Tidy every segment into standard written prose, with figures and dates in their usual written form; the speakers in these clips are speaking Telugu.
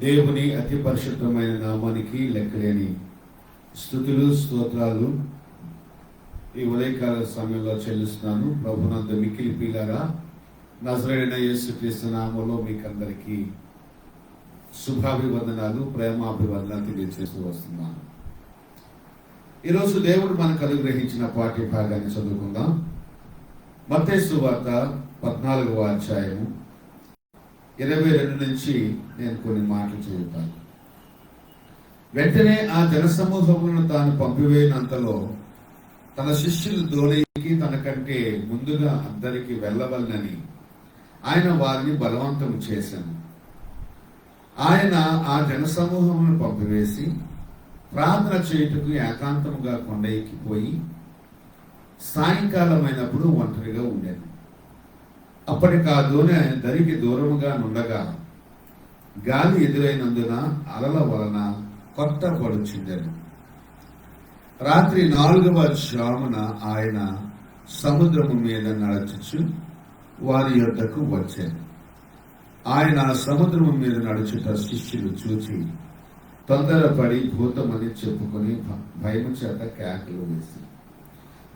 దేవుని అతి పరిశుద్ధమైన నామానికి లెక్కలేని స్తుతులు స్తోత్రాలు ఈ ఉదయకాల సమయంలో చెల్లిస్తున్నాను. ప్రభునందు మిక్కిలి ప్రియులారా, నజరేయుడైన యేసుక్రీస్తు నామములో మీకందరికీ శుభాభివందనాలు, ప్రేమాభివందనాలు తెలియజేస్తూ వస్తున్నాను. ఈరోజు దేవుడు మనకు అనుగ్రహించిన పాఠ్య భాగాన్ని చదువుకుందాం. మత్తయి సువార్త 14వ అధ్యాయము 22 నుంచి నేను కొన్ని మాటలు చదువుతాను. వెంటనే ఆ జనసమూహములను తాను పంపివేయనంతలో తన శిష్యులు దోణికి తనకంటే ముందుగా అందరికి వెళ్ళవలనని ఆయన వారిని బలవంతం చేశాను. ఆయన ఆ జనసమూహములను పంపివేసి ప్రార్థన చేయుటకు ఏకాంతముగా కొండ ఎక్కిపోయి సాయంకాలమైనప్పుడు ఒంటరిగా ఉండేది. అప్పటికి ఆ దోణి దరికి దూరముగా నుండగా గాలి ఎదురైనందున అలల వలన కొట్టబడుచుండెను. రాత్రి 4వ జామున ఆయన సముద్రము మీద నడుచుచు వారి యొద్దకు వచ్చాను. ఆయన సముద్రము మీద నడుచుట శిష్యులు చూచి తొందరపడి భూతమని చెప్పుకొని భయము చేత కేకలు వేసి,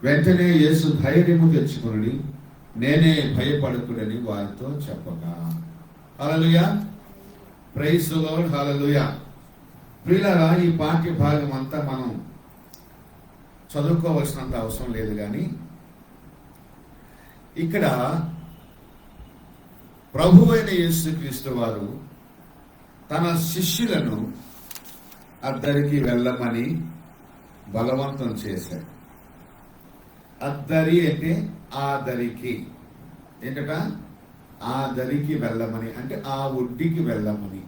వెంటనే యేసు ధైర్యము తెచ్చుకుని నేనే, భయపడకుడని వారితో చెప్పగా. హల్లెలూయా, ప్రైజ్ ది లార్డ్, హల్లెలూయా. ప్రియులారా, ఈ పాఠ్య భాగం అంతా మనం చదువుకోవాల్సినంత అవసరం లేదు, కానీ ఇక్కడ ప్రభువైన యేసుక్రీస్తు వారు తన శిష్యులను అద్దరికి వెళ్ళమని బలవంతం చేశారు. అద్దరి అంటే ఆ దరికి, ఏంటట, ఆ దరికి వెళ్ళమని అంటే ఆ ఒడ్డికి వెళ్ళమని.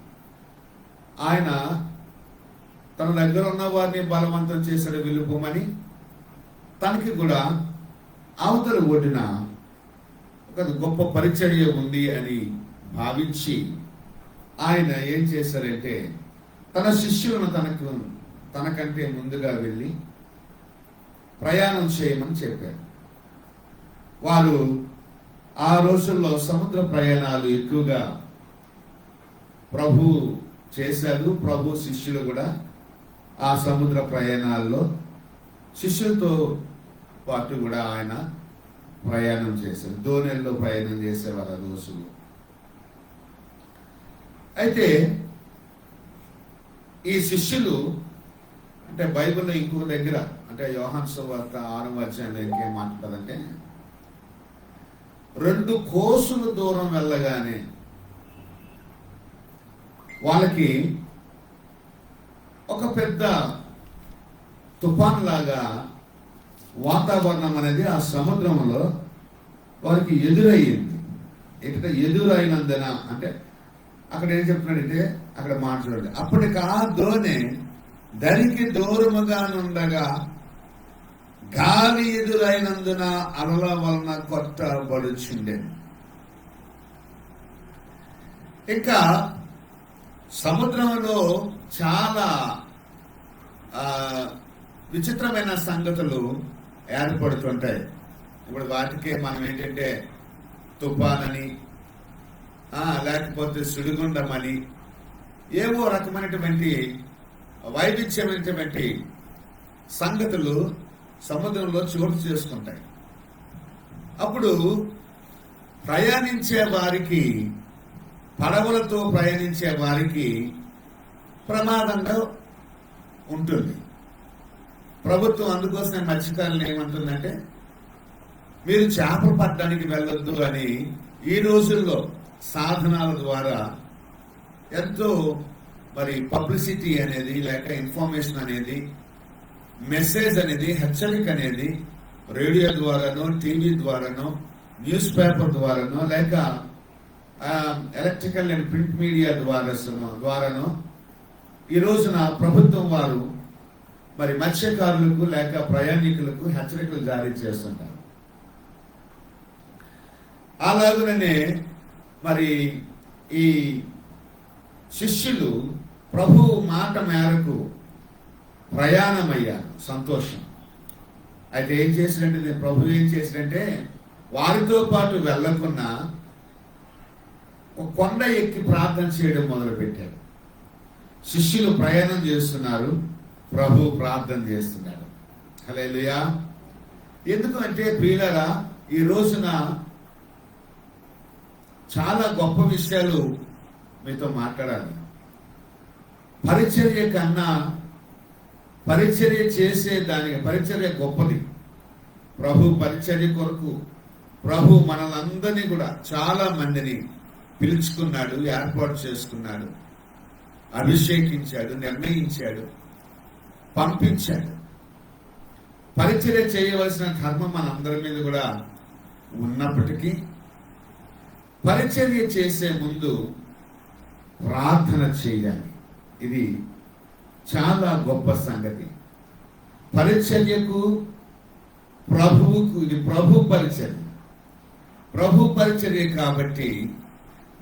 ఆయన తన దగ్గర ఉన్న వారిని బలవంతం చేశాడు వెళ్ళిపోమని. తనకి కూడా అవతల ఒడ్డున ఒక గొప్ప పరిచర్య ఉంది అని భావించి ఆయన ఏం చేశారంటే తన శిష్యులను తనకంటే ముందుగా వెళ్ళి ప్రయాణం చేయమని చెప్పారు. వారు ఆ రోజుల్లో సముద్ర ప్రయాణాలు ఎక్కువగా ప్రభు చేశారు. ప్రభు శిష్యులు కూడా ఆ సముద్ర ప్రయాణాల్లో శిష్యులతో పాటు కూడా ఆయన ప్రయాణం చేశారు. దోణెల్లో ప్రయాణం చేసేవారు ఆ రోజుల్లో. అయితే ఈ శిష్యులు అంటే బైబిల్లో ఇంకొక దగ్గర అంటే యోహాను సువార్త 6వ అధ్యాయంలో ఇంకేం మాట్లాడదంటే 2 కోసుల దూరం వెళ్ళగానే వాళ్ళకి ఒక పెద్ద తుఫాన్ లాగా వాతావరణం అనేది ఆ సముద్రంలో వారికి ఎదురయ్యింది. ఏంటంటే ఎదురైనందున అంటే అక్కడ ఏం చెప్తున్నాడంటే అక్కడ మాట్లాడండి, అప్పటికి ఆ దోణి దరికి దూరముగా నుండగా గాలి ఎదురైనందున అలల వలన కొట్టబడుచుండే. ఇంకా సముద్రంలో చాలా విచిత్రమైన సంగతులు ఏర్పడుతుంటాయి. ఇప్పుడు వాటికే మనం ఏంటంటే తుఫాన్ అని లేకపోతే సుడిగుండం అని ఏవో రకమైనటువంటి వైవిధ్యమైనటువంటి సంగతులు సముద్రంలో చోటు చేసుకుంటాయి. అప్పుడు ప్రయాణించే వారికి, పడవలతో ప్రయాణించే వారికి ప్రమాదంగా ఉంటుంది. ప్రభుత్వం అందుకోసమే మత్స్యకారులను ఏమంటుందంటే మీరు చేపలు పట్టడానికి వెళ్ళొద్దు అని ఈ రోజుల్లో సాధనాల ద్వారా ఎంతో మరి పబ్లిసిటీ అనేది లేక ఇన్ఫర్మేషన్ అనేది, మెసేజ్ అనేది, హెచ్చరిక అనేది రేడియో ద్వారానో, టీవీ ద్వారానో, న్యూస్ పేపర్ ద్వారానో లేక ఎలక్ట్రికల్ అండ్ ప్రింట్ మీడియా ద్వారానో ఈ రోజున ప్రభుత్వం వారు మరి మత్స్యకారులకు లేక ప్రయాణికులకు హెచ్చరికలు జారీ చేస్తుంటారు. అలాగనే మరి ఈ శిష్యులు ప్రభు మాట మేరకు ప్రయాణమయ్యారు. సంతోషం. అయితే ఏం చేసినట్టు ప్రభు ఏం చేసినంటే వారితో పాటు వెళ్ళకున్నా కొండ ఎక్కి ప్రార్థన చేయడం మొదలుపెట్టారు. శిష్యులు ప్రయాణం చేస్తున్నారు, ప్రభు ప్రార్థన చేస్తున్నాడు. హల్లెలూయా. ఎందుకంటే ప్రియులారా, ఈ రోజున చాలా గొప్ప విషయాలు మీతో మాట్లాడాలి. పరిచర్య కన్నా పరిచర్య చేసే దానికి పరిచర్య గొప్పది. ప్రభు పరిచర్య కొరకు ప్రభు మనలందరినీ కూడా చాలా మందిని పిలుచుకున్నాడు, ఏర్పాటు చేసుకున్నాడు, అభిషేకించాడు, నిర్ణయించాడు, పంపించాడు. పరిచర్య చేయవలసిన ధర్మం మనందరి మీద కూడా ఉన్నప్పటికీ పరిచర్య చేసే ముందు ప్రార్థన చేయాలి. ఇది చాలా గొప్ప సంగతి. పరిచర్యకు ప్రభువుకు ఇది ప్రభు పరిచర్య. ప్రభు పరిచర్య కాబట్టి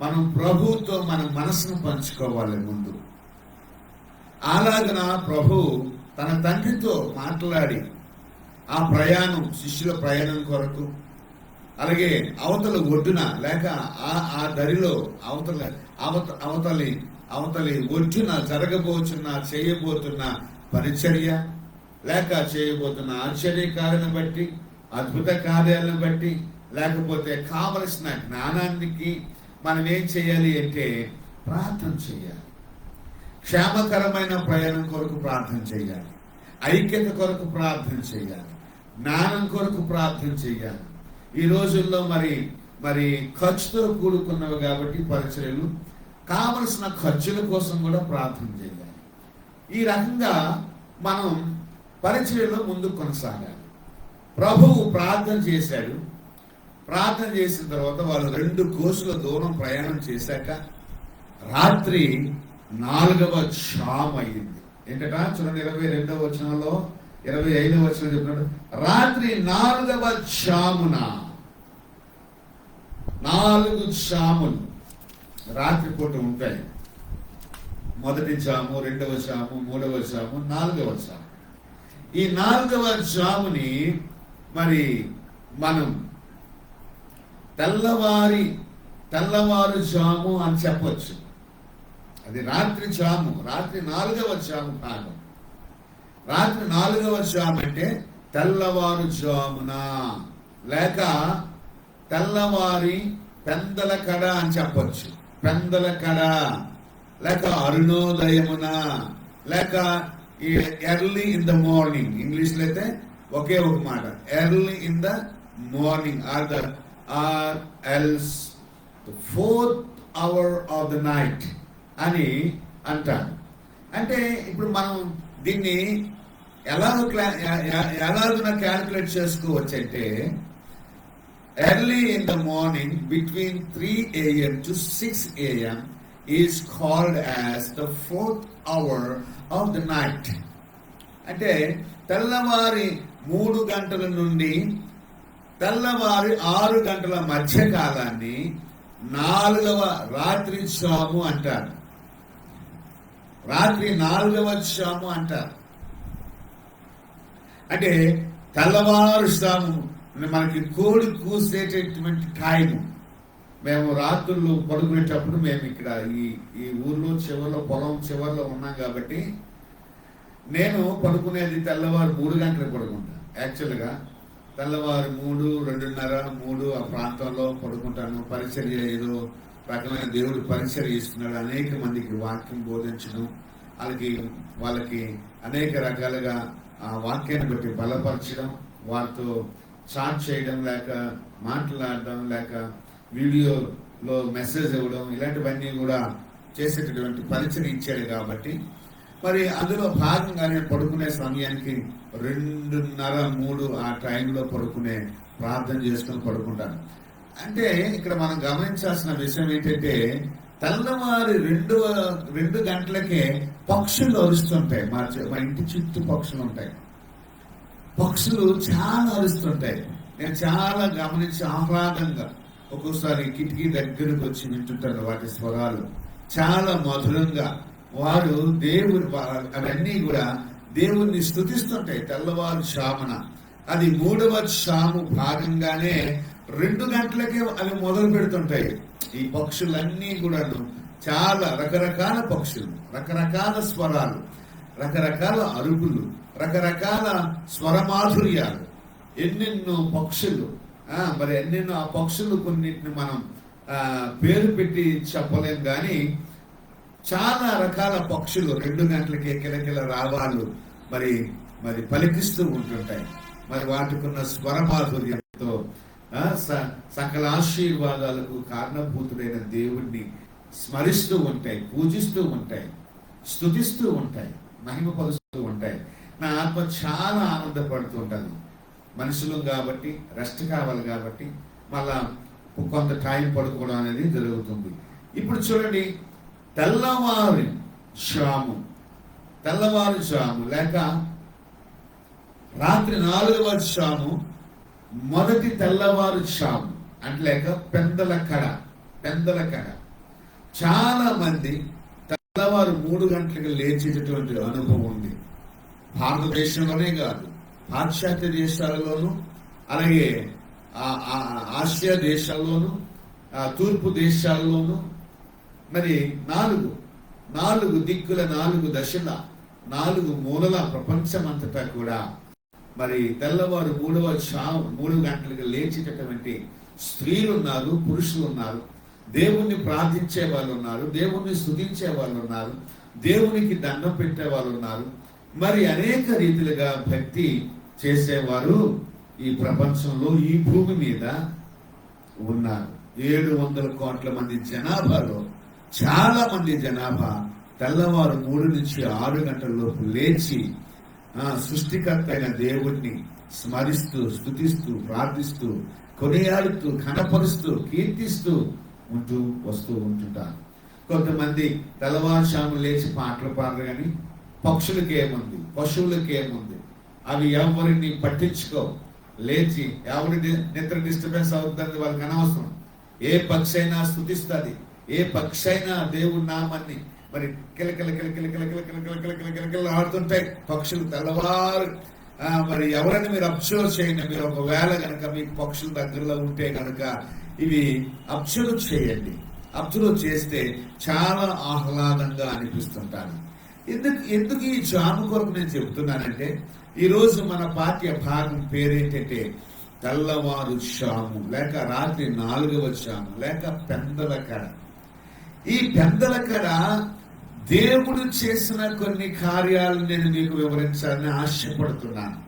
మనం ప్రభువుతో మన మనసును పంచుకోవాలి ముందు. అలాగన ప్రభు తన తండ్రితో మాట్లాడి ఆ ప్రయాణం, శిష్యుల ప్రయాణం కొరకు, అలాగే అవతల ఒడ్డున లేక ఆ దరిలో అవతలి ఒడ్డున చేయబోతున్న పరిచర్య లేక చేయబోతున్న ఆశ్చర్యకార్యాలను బట్టి, అద్భుత కార్యాలను బట్టి, లేకపోతే కావలసిన జ్ఞానానికి మనం ఏం చేయాలి అంటే ప్రార్థన చేయాలి. క్షేమకరమైన ప్రయాణం కొరకు ప్రార్థన చేయాలి, ఐక్యత కొరకు ప్రార్థన చేయాలి, జ్ఞానం కొరకు ప్రార్థన చేయాలి. ఈ రోజుల్లో మరి ఖర్చుతో కూడుకున్నవి కాబట్టి పరిచర్యలు కావలసిన ఖర్చుల కోసం కూడా ప్రార్థన చేయాలి. ఈ రకంగా మనం పరిచర్యలో ముందుకు కొనసాగాలి. ప్రభువు ప్రార్థన చేశాడు. ప్రార్థన చేసిన తర్వాత వాళ్ళు 2 కోసుల దూరం ప్రయాణం చేశాక రాత్రి 4వ జాము అయింది. ఏంటట చూడండి, 22వ వచనంలో 25వ వచనం చెప్పినాడు, రాత్రి 4వ జామున. 4 జాములు రాత్రి పూట ఉంటాయి. మొదటి జాము, 2వ జాము, 3వ జాము, 4వ జాము. ఈ 4వ జాముని మరి మనం తెల్లవారు జాము అని చెప్పొచ్చు. అది రాత్రి జాము, రాత్రి 4వ జాము భాగం. రాత్రి 4వ జాము అంటే తెల్లవారు జామున లేక తెల్లవారి పెందల కడ అని చెప్పొచ్చు. పెందల కడ లేక అరుణోదయమున లేక early in the morning. English లో అయితే ఒకే ఒక మాట, early in the morning or else the 4th hour of the night అని అంటారు. అంటే ఇప్పుడు మనం దీన్ని ఎలాగున క్యాల్కులేట్ చేసుకోవచ్చు అంటే early in the morning between 3 AM to 6 AM is called as the 4th hour of the night. అంటే తెల్లవారి 3 గంటల నుండి తెల్లవారి 6 గంటల మధ్య కాలాన్ని 4వ రాత్రి జాము అంటారు. రాత్రి 4వ జాము అంటారు. అంటే తెల్లవారు జాము మనకి కోడి కూసేటటువంటి టైము. మేము రాత్రులు పడుకునేటప్పుడు మేము ఇక్కడ ఈ ఊర్లో చివరిలో పొలం చివరిలో ఉన్నాం కాబట్టి నేను పడుకునేది తెల్లవారు 3 గంటలకు పడుకుంటాను. యాక్చువల్గా తెల్లవారు 3, 2:30, 3 ఆ ప్రాంతంలో పడుకుంటాను. పరిచర్య ఏదో రకమైన దేవుడు పరిచర్య ఇస్తున్నాడు. అనేక మందికి వాక్యం బోధించడం, వాళ్ళకి అనేక రకాలుగా ఆ వాక్యాన్ని బట్టి బలపరచడం, వారితో చాట్ చేయడం, లేక మాట్లాడడం, లేక వీడియోలో మెసేజ్ ఇవ్వడం, ఇలాంటివన్నీ కూడా చేసేటటువంటి పరిచయం ఇచ్చాడు. కాబట్టి మరి అందులో భాగంగా నేను పడుకునే సమయానికి 2:30, 3 ఆ టైంలో ప్రార్థన చేసుకుని పడుకుంటాను. అంటే ఇక్కడ మనం గమనించాల్సిన విషయం ఏంటంటే తెల్లవారి 2 గంటలకే పక్షులు అరుస్తుంటాయి. మా ఇంటి చుట్టూ పక్షులు ఉంటాయి. పక్షులు చాలా అరుస్తుంటాయి. నేను చాలా గమనించి ఆహ్లాదంగా ఒక్కోసారి కిటికీ దగ్గరకు వచ్చి వింటుంటాను. వాటి స్వరాలు చాలా మధురంగా, వారు అవన్నీ కూడా దేవుణ్ణి స్తుతిస్తుంటాయి తెల్లవారు జామున. అది 3వ జాము భాగంగానే 2 గంటలకే అవి మొదలు పెడుతుంటాయి. ఈ పక్షులన్నీ కూడా చాలా రకరకాల పక్షులు, రకరకాల స్వరాలు, రకరకాల అరుపులు, రకరకాల స్వరమాధుర్యాలు, ఎన్నెన్నో పక్షులు. మరి ఎన్నెన్నో ఆ పక్షులు కొన్నిటిని మనం పేరు పెట్టి చెప్పలేం, కానీ చాలా రకాల పక్షులు 2 గంటలకే కిలకిల రావాలు మరి మరి పలికిస్తూ ఉంటుంటాయి. మరి వాటికున్న స్వరమాధుర్యంతో సకల ఆశీర్వాదాలకు కారణభూతుడైన దేవుణ్ణి స్మరిస్తూ ఉంటాయి, పూజిస్తూ ఉంటాయి, స్తుతిస్తూ ఉంటాయి, మహిమపరుస్తూ ఉంటాయి. నా ఆత్మ చాలా ఆనందపడుతూ ఉంటుంది. మనుషులు కాబట్టి రెస్ట్ కావాలి కాబట్టి మళ్ళా కొంత టైం పడుకోవడం అనేది జరుగుతుంది. ఇప్పుడు చూడండి, తెల్లవారు జాము లేక రాత్రి 4వ జాము, మొదటి తెల్లవారు జాము అంటే లేక పెందల కడ. చాలా మంది తెల్లవారు 3 గంటలకు లేచేటటువంటి అనుభవం ఉంది. భారతదేశంలోనే కాదు, పాశ్చాత్య దేశాలలోనూ, అలాగే ఆసియా దేశాల్లోనూ, తూర్పు దేశాల్లోనూ, మరి 4 దిక్కుల 4 దశల 4 మూలల ప్రపంచమంతటా కూడా మరి తెల్లవారు 3 గంటలకు లేచేటటువంటి స్త్రీలు ఉన్నారు, పురుషులు ఉన్నారు, దేవుణ్ణి ప్రార్థించే వాళ్ళు ఉన్నారు, దేవుణ్ణి స్తుతించే వాళ్ళు ఉన్నారు, దేవునికి దండం పెట్టే వాళ్ళు ఉన్నారు. మరి అనేక రీతిలుగా భక్తి చేసేవారు ఈ ప్రపంచంలో, ఈ భూమి మీద ఉన్నారు. 700 కోట్ల మంది జనాభాలో చాలా మంది జనాభా తెల్లవారు 3 నుంచి 6 గంటల లోపు లేచి సృష్టికర్త అయిన దేవుణ్ణి స్మరిస్తూ, స్తుతిస్తూ, ప్రార్థిస్తూ, కొనియాడుతూ, కనపరుస్తూ, కీర్తిస్తూ వస్తూ ఉంటుంటారు. కొంతమంది తెల్లవారుజాము లేచి పాటలు పాడరు, కానీ పక్షులకి ఏముంది, పశువులకి ఏముంది, అవి ఎవరిని పట్టించుకో. లేచి ఎవరి నిద్ర డిస్టర్బెన్స్ అవుతుంది వాళ్ళకి అనవసరం. ఏ పక్షి అయినా స్తుతిస్తుంది, ఏ పక్షి అయినా దేవుడి నామాన్ని మరి కిలకిల కిలకిల కిలకిల కిలకిల కిలకిల కిలకిల ఆడుతుంటాయి పక్షులు తెల్లవారు. మరి ఎవరైనా మీరు అబ్జర్వ్ చేయండి, మీరు ఒకవేళ కనుక మీకు పక్షుల దగ్గరలో ఉంటే కనుక ఇవి అబ్జర్వ్ చేయండి. అబ్జర్వ్ చేస్తే చాలా ఆహ్లాదంగా అనిపిస్తుంటాను. ఎందుకు ఈ జాము కొరకు నేను చెబుతున్నానంటే, ఈరోజు మన పాఠ్య భాగం పేరేంటంటే తెల్లవారు జాము లేక రాత్రి 4వ జాము లేక పెందల కడ. ఈ పెందల కడ దేవుడు చేసిన కొన్ని కార్యాలు నేను మీకు వివరించాలని ఆశపడుతున్నాను.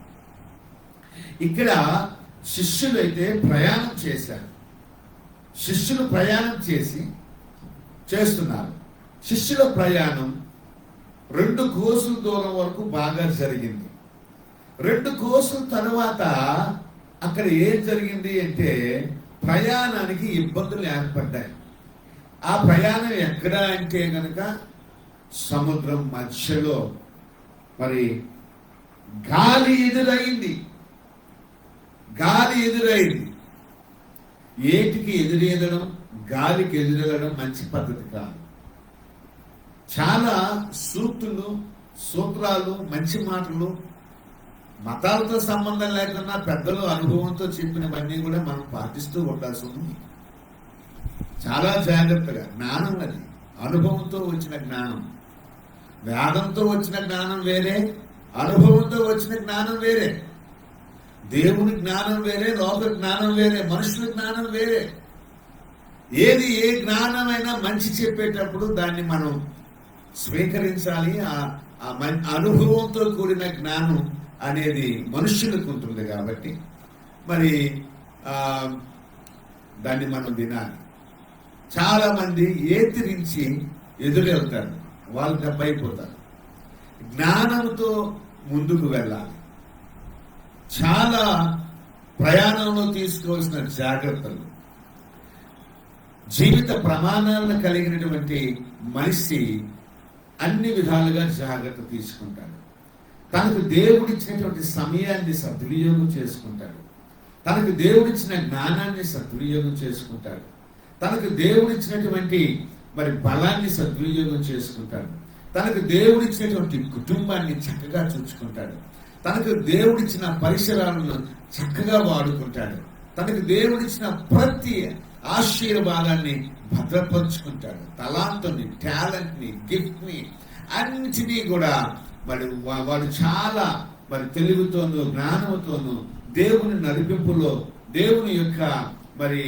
ఇక్కడ శిష్యులైతే ప్రయాణం చేశారు. శిష్యులు ప్రయాణం చేస్తున్నారు. శిష్యుల ప్రయాణం 2 కోసుల దూరం వరకు బాగా జరిగింది. 2 కోసుల తర్వాత అక్కడ ఏం జరిగింది అంటే ప్రయాణానికి ఇబ్బందులు ఏర్పడ్డాయి. ఆ ప్రయాణం ఎక్కడ అంటే కనుక సముద్రం మధ్యలో మరి గాలి ఎదురైంది. ఏటికి ఎదురెదడం, గాలికి ఎదురెదడం మంచి పద్ధతి కాదు. చాలా సూత్రాలు, మంచి మాటలు, మతాలతో సంబంధం లేకుండా పెద్దలు అనుభవంతో చెప్పినవన్నీ కూడా మనం పాటిస్తూ ఉండాల్సి ఉంది. చాలా జాగ్రత్తగా. జ్ఞానం అది అనుభవంతో వచ్చిన జ్ఞానం. వేదంతో వచ్చిన జ్ఞానం వేరే, అనుభవంతో వచ్చిన జ్ఞానం వేరే. దేవుని జ్ఞానం వేరే, లోక జ్ఞానం వేరే, మనుషుల జ్ఞానం వేరే. ఏ జ్ఞానమైనా మంచి చెప్పేటప్పుడు దాన్ని మనం స్వీకరించాలి. ఆ అనుభవంతో కూడిన జ్ఞానం అనేది మనుష్యులకు ఉంటుంది కాబట్టి మరి దాన్ని మనం వినాలి. చాలా మంది ఏతిరించి ఎదురెళ్తారు, వాళ్ళు దెబ్బైపోతారు. జ్ఞానంతో ముందుకు వెళ్ళాలి. చాలా ప్రయాణంలో తీసుకోవాల్సిన జాగ్రత్తలు, జీవిత ప్రమాణాలను కలిగినటువంటి మనిషి అన్ని విధాలుగా జాగ్రత్త తీసుకుంటాడు. తనకు దేవుడిచ్చినటువంటి సమయాన్ని సద్వినియోగం చేసుకుంటాడు. తనకు దేవుడిచ్చిన జ్ఞానాన్ని సద్వినియోగం చేసుకుంటాడు. తనకు దేవుడిచ్చినటువంటి మరి బలాన్ని సద్వినియోగం చేసుకుంటాడు. తనకు దేవుడిచ్చినటువంటి కుటుంబాన్ని చక్కగా చూసుకుంటాడు. తనకు దేవుడిచ్చిన పరిసరాలను చక్కగా వాడుకుంటాడు. తనకు దేవుడిచ్చిన ప్రతి ఆశీర్వాదాన్ని భద్రపరుచుకుంటాడు. తలాంతుని, టాలెంట్ని, గిఫ్ట్ని అన్నిటినీ కూడా మరి వాడు చాలా మరి తెలివితోనూ జ్ఞానంతోనూ దేవుని నడిపింపులో, దేవుని యొక్క మరి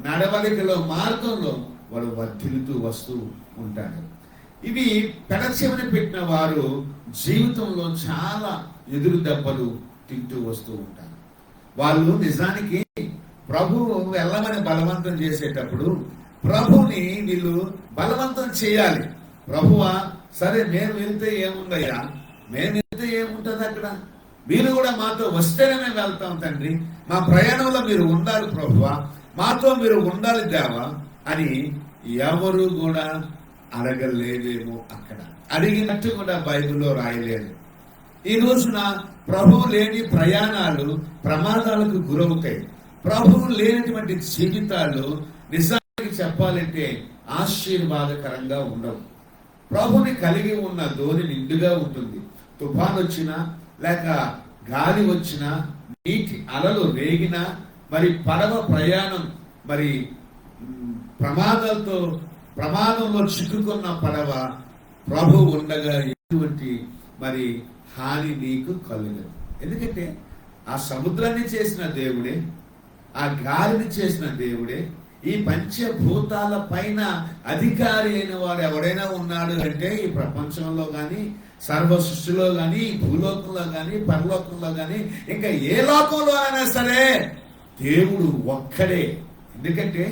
నడవడికలో, మార్గంలో వాడు వర్ధిల్లుతూ వస్తూ ఉంటాడు. ఇవి పెడచెవిని పెట్టిన వారు జీవితంలో చాలా ఎదురు దెబ్బలు తింటూ వస్తూ ఉంటారు. వాళ్ళు నిజానికి ప్రభువు వెళ్ళమని బలవంతం చేసేటప్పుడు ప్రభుని వీళ్ళు బలవంతం చేయాలి. ప్రభువా, సరే మేము వెళ్తే ఏముందయ్యా, మేము వెళ్తే ఏముంటుంది అక్కడ, మీరు కూడా మాతో వస్తేనే మేము వెళ్తాం తండ్రి, మా ప్రయాణంలో మీరు ఉండాలి ప్రభువా, మాతో మీరు ఉండాలి దేవా అని ఎవరు కూడా అడగలేదేమో. అక్కడ అడిగినట్టు కూడా బైబిల్లో రాయలేదు. ఈ రోజున ప్రభువు లేని ప్రయాణాలు ప్రమాదాలకు గురవుతాయి. ప్రభువు లేనటువంటి జీవితాలు నిజానికి చెప్పాలంటే ఆశీర్వాదకరంగా ఉండవు. ప్రభుని కలిగి ఉన్న ధోని నిండుగా ఉంటుంది. తుఫాన్ వచ్చినా, లేక గాలి వచ్చినా, నీటి అలలు రేగినా, మరి పడవ ప్రయాణం మరి ప్రమాదంలో చిక్కుకున్న పడవ ప్రభు ఉండగా ఎటువంటి మరి హాని నీకు కలుగదు. ఎందుకంటే ఆ సముద్రాన్ని చేసిన దేవుడే, ఆ గాలిని చేసిన దేవుడే, ఈ పంచభూతాల పైన అధికారి అయిన వాడు ఎవరైనా ఉన్నాడు అంటే ఈ ప్రపంచంలో కానీ, సర్వ సృష్టిలో కానీ, భూలోకంలో కానీ, పరలోకంలో కానీ, ఇంకా ఏ లోకంలో అయినా సరే దేవుడు ఒక్కడే. ఎందుకంటే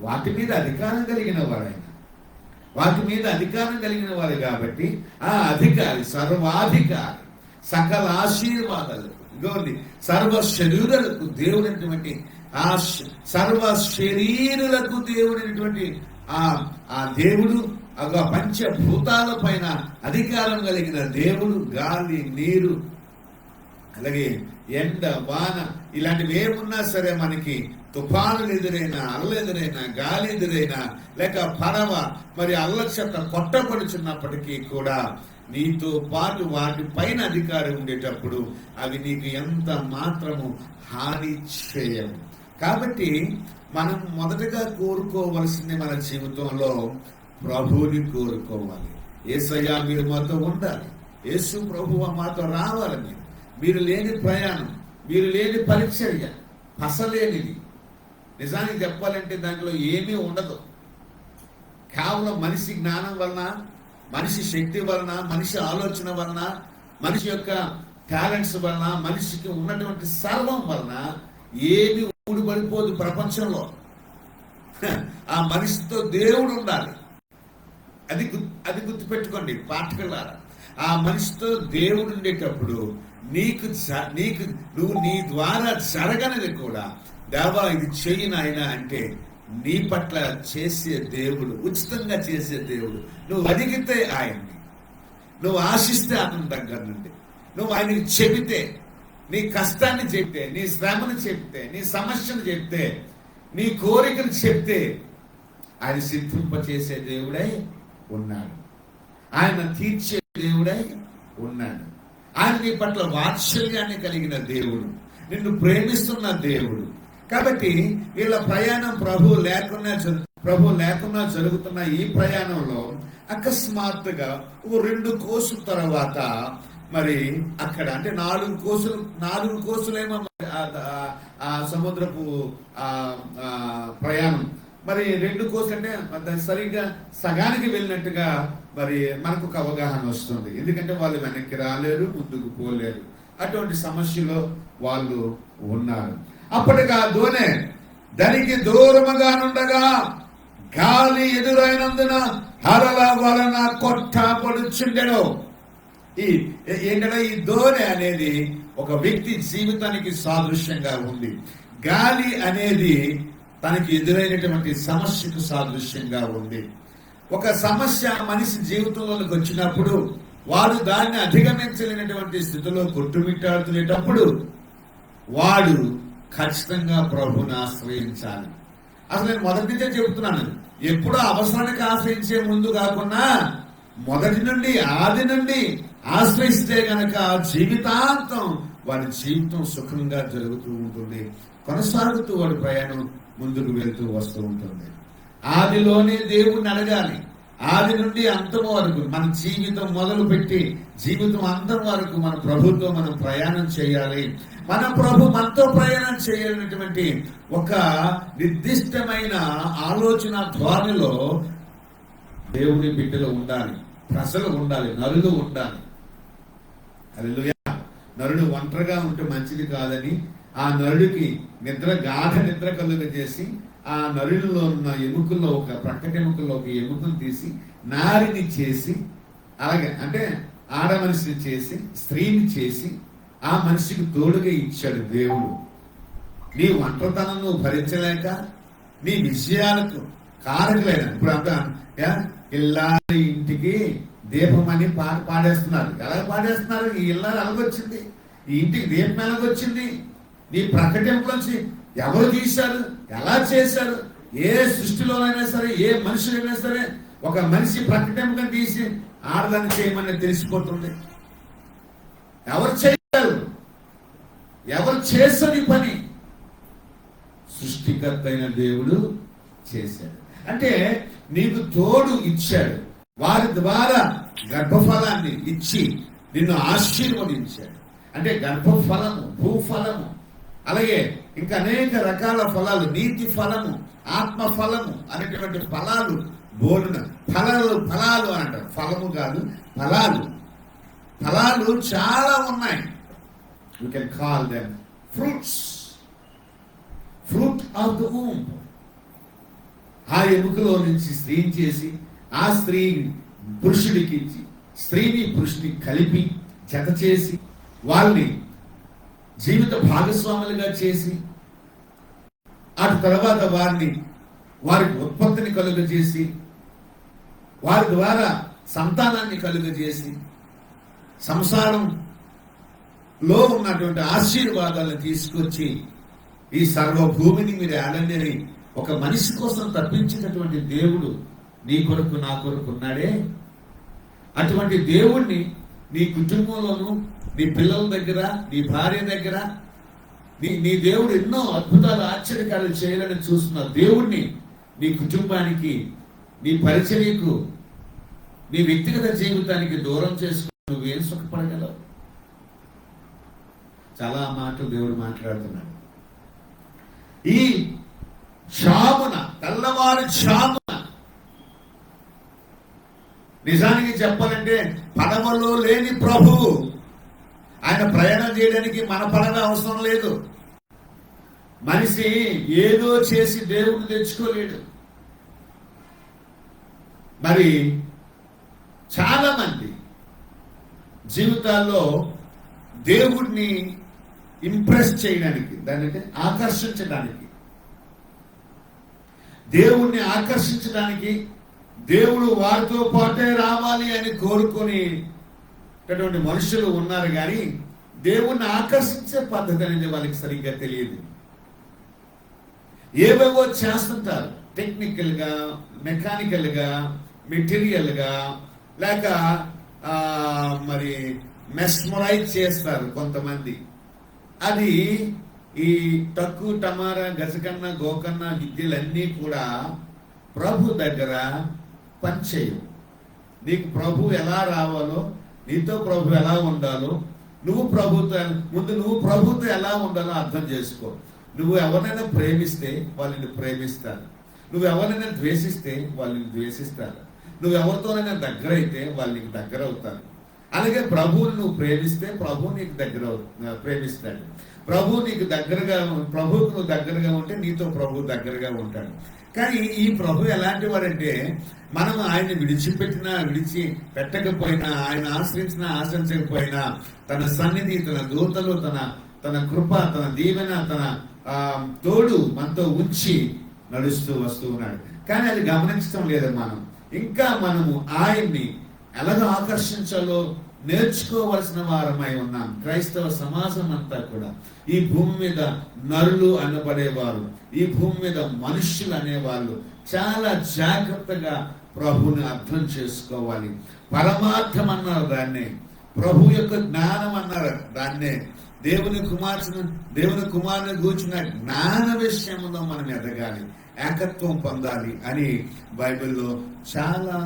వాటి మీద అధికారం కలిగిన వాడు వాటి మీద అధికారం కలిగిన వారు కాబట్టి ఆ అధికారి, సర్వాధికారి, సకల ఆశీర్వాదాలు ఇగోండి సర్వ శరీరులకు దేవుడైనటువంటి ఆ సర్వ శరీరులకు దేవుడైనటువంటి ఆ దేవుడు, ఆ పంచభూతాల పైన అధికారం కలిగిన దేవుడు, గాలి, నీరు, అలాగే ఎండ, వాన ఇలాంటివి ఏమున్నా సరే, మనకి తుఫానులు ఎదురైనా, అల్ల ఎదురైనా, గాలి ఎదురైనా, లేక పడవ మరి అల్ల చెత్త కొట్టబడుచున్నప్పటికీ కూడా నీతో పాటు వాటి పైన అధికారం ఉండేటప్పుడు అవి నీకు ఎంత మాత్రము హాని చేయవు. కాబట్టి మనం మొదటగా కోరుకోవలసింది మన జీవితంలో ప్రభువుని కోరుకోవాలి. యేసయ్యా మీరు మాతో ఉండాలి, యేసు ప్రభువు మాతో రావాలని. మీరు లేని ప్రయాణం, మీరు లేని పరిచర్య పసలేనిది. నిజానికి చెప్పాలంటే దాంట్లో ఏమీ ఉండదు. కేవలం మనిషి జ్ఞానం వలన, మనిషి శక్తి వలన, మనిషి ఆలోచన వలన, మనిషి యొక్క టాలెంట్స్ వలన, మనిషికి ఉన్నటువంటి సర్వం వలన ఏమి ఊడిపడిపోదు ప్రపంచంలో. ఆ మనిషితో దేవుడు ఉండాలి. అది గుర్తుపెట్టుకోండి పాఠకులారా. ఆ మనిషితో దేవుడు ఉండేటప్పుడు నీకు నువ్వు నీ ద్వారా జరగనిది కూడా దేవా ఇది చెయ్యి నాయన అంటే నీ పట్ల చేసే దేవుడు, ఉచితంగా చేసే దేవుడు. నువ్వు అడిగితే ఆయన్ని, నువ్వు ఆశిస్తే అతని దగ్గర నుండి, నువ్వు ఆయనకి చెబితే, నీ కష్టాన్ని చెప్తే, నీ శ్రమను చెప్తే, నీ సమస్యను చెప్తే, నీ కోరికను చెప్తే ఆయన సిద్ధింపచేసే దేవుడై ఉన్నాడు. ఆయన తీర్చే దేవుడై ఉన్నాడు. ఆయన నీ పట్ల వాత్సల్యాన్ని కలిగిన దేవుడు, నిన్ను ప్రేమిస్తున్న దేవుడు. కాబట్టి వీళ్ళ ప్రయాణం ప్రభు లేకున్నా జరుగుతున్న ఈ ప్రయాణంలో అకస్మాత్తుగా 2 కోసుల తర్వాత మరి అక్కడ అంటే 4 కోసులేమో ఆ సముద్రపు ప్రయాణం. మరి 2 కోసులు అంటే సరిగ్గా సగానికి వెళ్ళినట్టుగా మరి మనకు ఒక అవగాహన వస్తుంది. ఎందుకంటే వాళ్ళు వెనక్కి రాలేరు, ముందుకు పోలేరు. అటువంటి సమస్యలో వాళ్ళు ఉన్నారు. అప్పటిగా దోణె దానికి దూరముగా నుండగా గాలి ఎదురైనందున హరల వలన కొట్టబడుచుండెను. ఏంటంటే ఈ దోణె అనేది ఒక వ్యక్తి జీవితానికి సాదృశ్యంగా ఉంది. గాలి అనేది తనకి ఎదురైనటువంటి సమస్యకు సాదృశ్యంగా ఉంది. ఒక సమస్య మనిషి జీవితంలోకి వచ్చినప్పుడు వాడు దాన్ని అధిగమించలేనటువంటి స్థితిలో కొట్టుమిట్టాడుతునేటప్పుడు వాడు ఖచ్చితంగా ప్రభుని ఆశ్రయించాలి. అసలు నేను మొదటి నుంచే చెబుతున్నాను, ఎప్పుడో అవసరానికి ఆశ్రయించే ముందు కాకుండా మొదటి నుండి, ఆది నుండి ఆశ్రయిస్తే గనక జీవితాంతం వాడి జీవితం సుఖంగా జరుగుతూ ఉంటుంది, కొనసాగుతూ వాడి ప్రయాణం ముందుకు వెళ్తూ వస్తూ ఉంటుంది. ఆదిలోనే దేవుణ్ణి అడగాలి. ఆది నుండి అంతం వరకు మన జీవితం మొదలు పెట్టి జీవితం అంతం వరకు మన ప్రభుతో మనం ప్రయాణం చేయాలి. మన ప్రభు మనతో ప్రయాణం చేయాలనేటువంటి ఒక నిర్దిష్టమైన ఆలోచన ధోరణిలో దేవుని బిడ్డలు ఉండాలి, ప్రజలు ఉండాలి, నరులు ఉండాలి. హల్లెలూయా. నరుడు ఒంటరిగా ఉంటే మంచిది కాదని ఆ నరుడికి గాఢ నిద్ర కలుగ చేసి ఆ నరుడిలో ఉన్న ఎముకల్లో ప్రక్కటెముకల్లో ఒక ఎముకను తీసి నారిని చేసి, అలాగే అంటే ఆడ మనిషిని చేసి స్త్రీని చేసి ఆ మనిషికి తోడుగా ఇచ్చాడు దేవుడు. నీ ఒంటరితనం నువ్వు భరించలేక నీ విజయాలకు కారకులైన ఇప్పుడు అంతా ఇల్లాలి ఇంటికి దీపం అని పాడేస్తున్నారు. ఎలా పాడేస్తున్నారు? ఈ ఇల్లాలు ఎలాగొచ్చింది? ఈ ఇంటికి దీపం ఎలాగొచ్చింది? నీ ప్రకటింపులోంచి ఎవరు తీశారు? ఎలా చేశారు? ఏ సృష్టిలోనైనా సరే, ఏ మనుషులైనా సరే ఒక మనిషి ప్రకటింపుగా తీసి ఆడదాన్ని చేయమని తెలిసిపోతుంది. ఎవరు చేశారు? ఎవరు చేశారు ఈ పని? సృష్టికర్త అయిన దేవుడు చేశాడు. అంటే నీకు తోడు ఇచ్చాడు. వారి ద్వారా గర్భఫలాన్ని ఇచ్చి నిన్ను ఆశీర్వదించాడు. అంటే గర్భఫలము, భూఫలము, అలాగే ఇంకా అనేక రకాల ఫలాలు, నీతి ఫలము, ఆత్మ ఫలము అనేటువంటి ఫలాలు, బోర్డున ఫలాలు అని అంటారు. ఫలము కాదు, ఫలాలు చాలా ఉన్నాయి. You can call them fruits, fruit of the womb. ఆ ఎముకలో నుంచి స్త్రీని చేసి ఆ స్త్రీ పురుషుడికి ఇచ్చి, స్త్రీని పురుషుని కలిపి జత చేసి వాళ్ళని జీవిత భాగస్వాములుగా చేసి ఆ తర్వాత వారికి ఉత్పత్తిని కలుగజేసి వారి ద్వారా సంతానాన్ని కలుగజేసి సంసారంలో ఉన్నటువంటి ఆశీర్వాదాలను తీసుకొచ్చి ఈ సర్వభూమిని మీరు ఆడండి అని ఒక మనిషి కోసం తప్పించినటువంటి దేవుడు నీ కొరకు నా కొరకు ఉన్నాడే. అటువంటి దేవుణ్ణి నీ కుటుంబంలోను, నీ పిల్లల దగ్గర, నీ భార్య దగ్గర నీ దేవుడు ఎన్నో అద్భుతాలు, ఆశ్చర్యకాలు చేయాలని చూస్తున్న దేవుణ్ణి నీ కుటుంబానికి, నీ పరిచర్యకు, నీ వ్యక్తిగత జీవితానికి దూరం చేసుకుని నువ్వేం సుఖపడగలవు? చాలా మాటలు దేవుడు మాట్లాడుతున్నాడు. ఈ క్షామున, తెల్లవారు క్షామున, నిజానికి చెప్పాలంటే పడవలో లేని ప్రభువు ఆయన ప్రయాణం చేయడానికి మన పడవ అవసరం లేదు. మనిషి ఏదో చేసి దేవుడిని తెచ్చుకోలేడు. మరి చాలా మంది జీవితాల్లో దేవుడిని ఇంప్రెస్ చేయడానికి, దాన్ని ఆకర్షించడానికి, దేవుణ్ణి ఆకర్షించడానికి దేవుడు వారితో పాటే రావాలి అని కోరుకునేటటువంటి మనుషులు ఉన్నారు. కానీ దేవుణ్ణి ఆకర్షించే పద్ధతి అనేది వాళ్ళకి సరిగ్గా తెలియదు. ఏవేవో చేస్తుంటారు, టెక్నికల్గా, మెకానికల్గా, మెటీరియల్గా, లేక మరి మెస్మరైజ్ చేస్తారు కొంతమంది. అది ఈ తక్కువ టమారా, గజకన్న, గోకన్న విద్యలన్నీ కూడా ప్రభు దగ్గర పనిచేయవు. నీకు ప్రభు ఎలా రావాలో, నీతో ప్రభు ఎలా ఉండాలో, నువ్వు ప్రభుతో ఎలా ఉండాలో అర్థం చేసుకో. నువ్వు ఎవరినైనా ప్రేమిస్తే వాళ్ళని ప్రేమిస్తారు, నువ్వు ఎవరినైనా ద్వేషిస్తే వాళ్ళని ద్వేషిస్తారు, నువ్వు ఎవరితోనైనా దగ్గర అయితే వాళ్ళకి దగ్గర అవుతారు. అలాగే ప్రభువుని నువ్వు ప్రేమిస్తే ప్రభు నీకు ప్రేమిస్తాడు. ప్రభువు నీకు దగ్గరగా, ప్రభువుకు నువ్వు దగ్గరగా ఉంటే నీతో ప్రభు దగ్గరగా ఉంటాడు. కానీ ఈ ప్రభు ఎలాంటి వాడంటే, మనం ఆయన్ని విడిచిపెట్టకపోయినా, ఆయన ఆశ్రయించకపోయినా తన సన్నిధి, తన దూతలు, తన కృప, తన దీవెన, తన తోడు మనతో ఉంచి నడుస్తూ వస్తూ ఉన్నాడు. కానీ అది గమనించడం లేదు. ఇంకా మనము ఆయన్ని ఎలాగ ఆకర్షించాలో నేర్చుకోవలసిన వారమై ఉన్నాం. క్రైస్తవ సమాజం అంతా కూడా, ఈ భూమి మీద నరులు అనబడేవారు, ఈ భూమి మీద మనుష్యులు అనేవాళ్ళు చాలా జాగ్రత్తగా ప్రభుని అర్థం చేసుకోవాలి. పరమార్థం అన్నారు దాన్నే, ప్రభు యొక్క జ్ఞానం అన్నారు దాన్నే, దేవుని కుమారుని గూర్చిన జ్ఞాన విషయంలో మనం ఎదగాలి, ఏకత్వం పొందాలి అని బైబిల్లో చాలా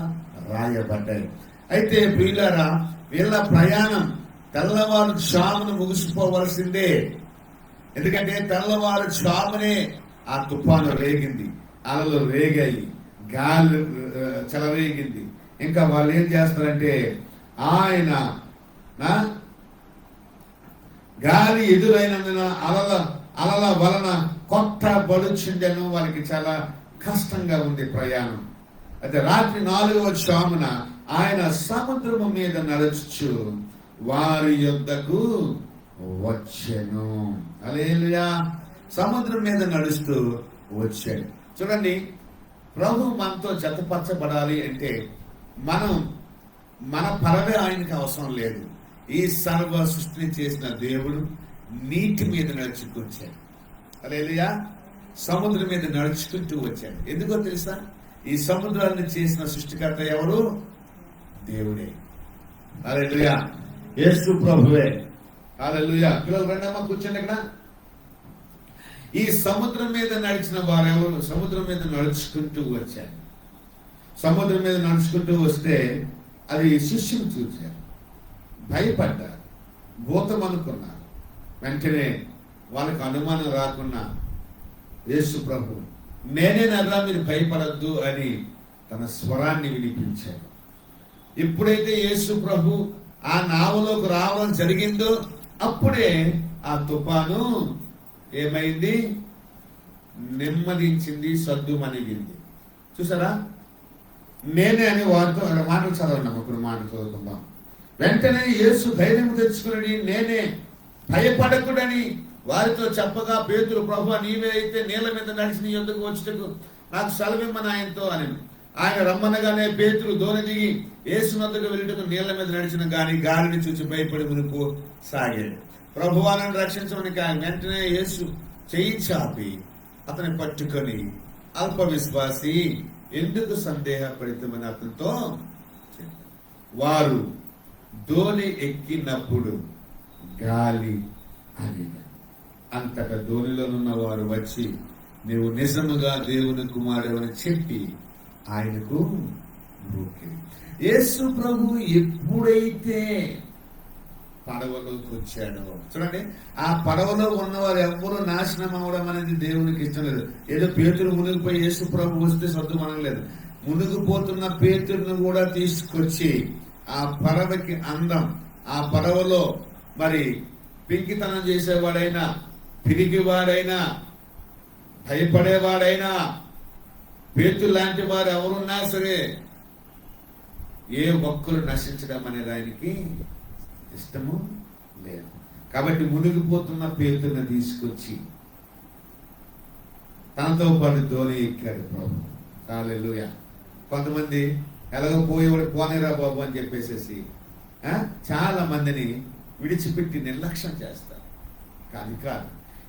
రాయబడ్డాయి. అయితే ప్రియులారా, వీళ్ళ ప్రయాణం తెల్లవారు జామున ముగిసిపోవలసిందే. ఎందుకంటే తెల్లవారు జామునే ఆ తుఫాను రేగింది, అలలు రేగాయి, గాలి చెలరేగింది. ఇంకా వాళ్ళు ఏం చేస్తారంటే, ఆయన గాలి ఎదురైనందున అలల వలన కొత్త బడుచుండెను. వాళ్ళకి చాలా కష్టంగా ఉంది ప్రయాణం. అయితే రాత్రి 4వ జామున ఆయన సముద్రము మీద నడుచు వారి యొద్దకు వచ్చెను. హల్లెలూయా. సముద్రం మీద నడుస్తూ వచ్చాడు. చూడండి, ప్రభు మనతో జతపరచబడాలి అంటే మన పరవే ఆయనకి అవసరం లేదు. ఈ సర్వ సృష్టిని చేసిన దేవుడు నీటి మీద నడుచుకొచ్చాడు. హల్లెలూయా. సముద్రం మీద నడుచుకుంటూ వచ్చాడు. ఎందుకో తెలుసా? ఈ సముద్రాన్ని చేసిన సృష్టికర్త ఎవరు? దేవుడే. హల్లెలూయా. యేసు ప్రభువే. హల్లెలూయా. పిల్లలు రెండమ్మ కూర్చోండి ఇక్కడ. ఈ సముద్రం మీద నడిచిన వారెవరు? సముద్రం మీద నడుచుకుంటూ వచ్చారు. సముద్రం మీద నడుచుకుంటూ వస్తే అది శిష్యులు చూశారు, భయపడ్డారు, భూతం అనుకున్నారు. వెంటనే వాళ్ళకి అనుమానం రాకుండా యేసు ప్రభు నేనేనరా, మీరు భయపడద్దు అని తన స్వరాన్ని వినిపించాడు. ఎప్పుడైతే యేసు ప్రభు ఆ నావలోకి రావడం జరిగిందో అప్పుడే ఆ తుఫాను ఏమైంది? నెమ్మదించింది, సద్దుమణిగింది. చూసారా? నేనే అని వారితో మాటలు చదవండి. ఒకరు మాట చదువుకుందాం. వెంటనే యేసు ధైర్యం తెచ్చుకుని నేనే, భయపడకుడని వారితో చెప్పగా, పేతురు, ప్రభువా నీవే అయితే నీళ్ళ మీద నడిచి నీ యొద్దకు వచ్చుటకు నాకు సెలవిమ్మని ఆయనతో అని. ఆయన రమ్మనగానే పేతురు దోణి దిగి యేసు వద్దకు వెళ్ళుటకు నీళ్ల మీద నడిచిన గాలిని చూసి భయపడి మునుపు సాగాడు. ప్రభువాలను రక్షించడానికి ఆయన వెంటనే యేసు చెయ్యి చాపి అతని పట్టుకొని, అల్ప విశ్వాసి ఎందుకు సందేహపడితమని అతనితో వారు దోణి ఎక్కినప్పుడు గాలి అని. అంతటా దోణిలోనున్న వారు వచ్చి నీవు నిజముగా దేవుని కుమారుడని చెప్పి ఆయనకు మొక్కిరి. యేసు ప్రభు ఎప్పుడైతే పడవలోకి వచ్చాడో, చూడండి, ఆ పడవలో ఉన్నవారు ఎవ్వరూ నాశనం అవడం అనేది దేవునికి ఇష్టం లేదు. ఏదో పేతురు మునిగిపోయి యేసు ప్రభు వస్తే సర్దు మనలేదు. మునిగిపోతున్న పేతురును కూడా తీసుకొచ్చి ఆ పడవకి అందం, ఆ పడవలో మరి పింకితనం చేసేవాడైనా, పిరిగివాడైనా, భయపడేవాడైనా, పేతురు లాంటి వారు ఎవరున్నా సరే ఏ ఒక్కరు నశించడం అనేది ఆయనకి ఇష్టము లేదు. కాబట్టి మునిగిపోతున్న పేతురుని తీసుకొచ్చి తనతో పాటు దోణి ఎక్కాడు ప్రభు. హల్లెలూయా. కొంతమంది ఎలాగో పోయేవాడు పోనేరా బాబు అని చెప్పేసేసి చాలా మందిని విడిచిపెట్టి నిర్లక్ష్యం చేస్తారు. కానీ కాదు,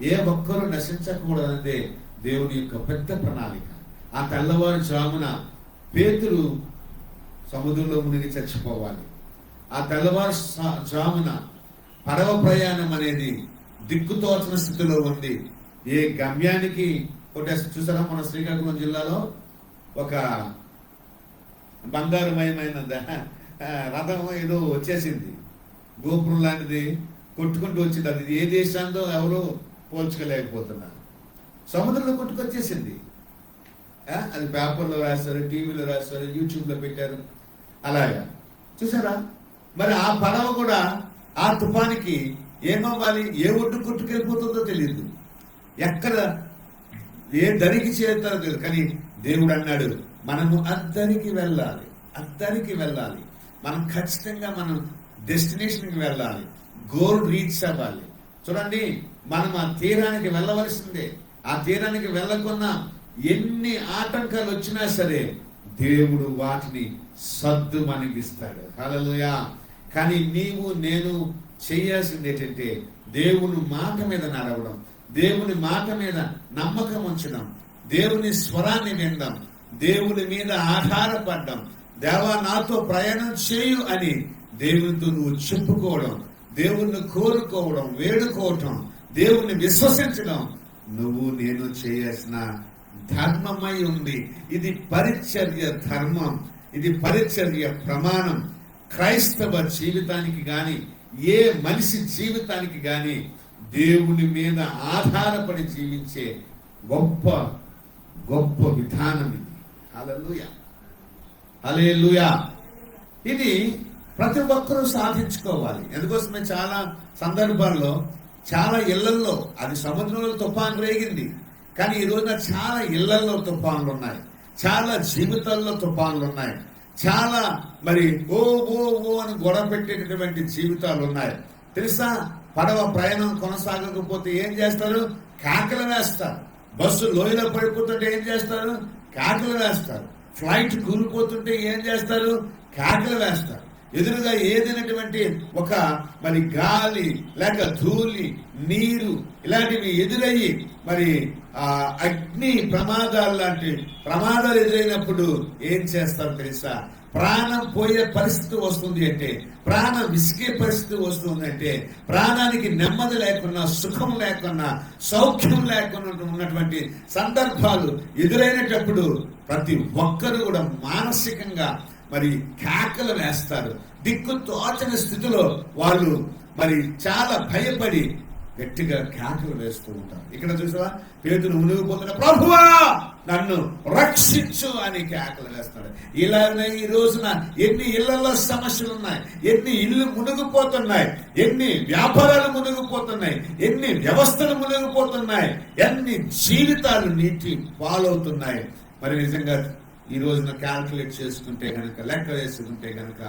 ఏ ఒక్కరూ నశించకూడదన్నదే దేవుని యొక్క పెద్ద ప్రణాళిక. ఆ తెల్లవారు జామున పేతురు సముద్రంలో మునిగి చచ్చిపోవాలి. ఆ తెల్లవారు జామున పడవ ప్రయాణం అనేది దిక్కుతోచన స్థితిలో ఉంది. ఏ గమ్యానికి చూసారా? మన శ్రీకాకుళం జిల్లాలో ఒక బంగారుమయమైన రథం ఏదో వచ్చేసింది, గోపురం లాంటిది కొట్టుకుంటూ వచ్చింది. అది ఏ దేశాంతో ఎవరు పోల్చుకోలేకపోతున్నారు. సముద్రంలో కొట్టుకొచ్చేసింది. అది పేపర్లో రాస్తారు, టీవీలో రాస్తారు, యూట్యూబ్లో పెట్టారు. అలాగా చూసారా? మరి ఆ పడవ కూడా ఆ తుఫానికి ఏమవ్వాలి, ఏ ఒడ్డు కొట్టుకెళ్ళిపోతుందో తెలియదు, ఎక్కడ ఏ దరికి చేరుతారో తెలియదు. కానీ దేవుడు అన్నాడు, మనము అద్దరికి వెళ్ళాలి, అద్దరికి వెళ్ళాలి. మనం ఖచ్చితంగా మనం డెస్టినేషన్కి వెళ్ళాలి, గోల్ రీచ్ అవ్వాలి. చూడండి, మనం ఆ తీరానికి వెళ్ళవలసిందే. ఆ తీరానికి వెళ్ళకున్నా ఎన్ని ఆటంకాలు వచ్చినా సరే దేవుడు వాటిని సద్దు మనకిస్తాడు. హల్లెలూయా. కానీ నీవు నేను చేయాల్సింది ఏంటంటే దేవుని మాట మీద నడవడం, దేవుని మాట మీద నమ్మకం ఉంచడం, దేవుని స్వరాన్ని వినడం, దేవుని మీద ఆధారపడడం, దేవా నాతో ప్రయాణం చేయు అని దేవునితో నువ్వు చెప్పుకోవడం, దేవుణ్ణి కోరుకోవడం, వేడుకోవటం, దేవుణ్ణి విశ్వసించడం నువ్వు నేను చేయాల్సిన ధర్మమై ఉంది. ఇది పరిచర్య ధర్మం, ఇది పరిచర్య ప్రమాణం. క్రైస్తవ జీవితానికి గాని, ఏ మనిషి జీవితానికి గాని దేవుని మీద ఆధారపడి జీవించే గొప్ప గొప్ప విధానం ఇది. హల్లెలూయా, హల్లెలూయా. ఇది ప్రతి ఒక్కరూ సాధించుకోవాలి. ఎందుకోసమే చాలా సందర్భాల్లో చాలా ఇళ్లల్లో, అది సముద్రంలో తుఫాను రేగింది, కానీ ఈ రోజున చాలా ఇళ్లల్లో తుఫాన్లు ఉన్నాయి, చాలా జీవితాల్లో తుఫాన్లు ఉన్నాయి, చాలా మరి ఓ ఓ ఓ అని గొడవ పెట్టేటటువంటి జీవితాలు ఉన్నాయి. తెలుసా, పడవ ప్రయాణం కొనసాగకపోతే ఏం చేస్తారు? కేకలు వేస్తారు. బస్సు లోయలో పడిపోతుంటే ఏం చేస్తారు? కేకలు వేస్తారు. ఫ్లైట్ కూలిపోతుంటే ఏం చేస్తారు? కేకలు వేస్తారు. ఎదురుగా ఏదైనటువంటి ఒక మరి గాలి లేక ధూళి, నీరు ఇలాంటివి ఎదురయ్యి మరి అగ్ని ప్రమాదాలు లాంటి ప్రమాదాలు ఎదురైనప్పుడు ఏం చేస్తారు తెలుసా? ప్రాణం పోయే పరిస్థితి వస్తుంది అంటే, ప్రాణం విసిగే పరిస్థితి వస్తుంది అంటే, ప్రాణానికి నెమ్మది లేకున్నా, సుఖం లేకున్నా, సౌఖ్యం లేకుండా ఉన్నటువంటి సందర్భాలు ఎదురైనప్పుడు ప్రతి ఒక్కరు కూడా మానసికంగా మరి కేకలు వేస్తారు. దిక్కు తోచని స్థితిలో వాళ్ళు మరి చాలా భయపడి గట్టిగా కేకలు వేస్తూ ఉంటారు. ఇక్కడ చూసావా, పేతురు మునిగిపోతున్న, ప్రభువా నన్ను రక్షించు అని కేకలు వేస్తాడు. ఇలానే ఈ రోజున ఎన్ని ఇళ్లలో సమస్యలు ఉన్నాయి, ఎన్ని ఇళ్ళు మునిగిపోతున్నాయి, ఎన్ని వ్యాపారాలు మునిగిపోతున్నాయి, ఎన్ని వ్యవస్థలు మునిగిపోతున్నాయి, ఎన్ని జీవితాలు నీటి పాలవుతున్నాయి. మరి నిజంగా ఈ రోజున క్యాల్కులేట్ చేసుకుంటే గనక, లెక్క వేసుకుంటే గనక,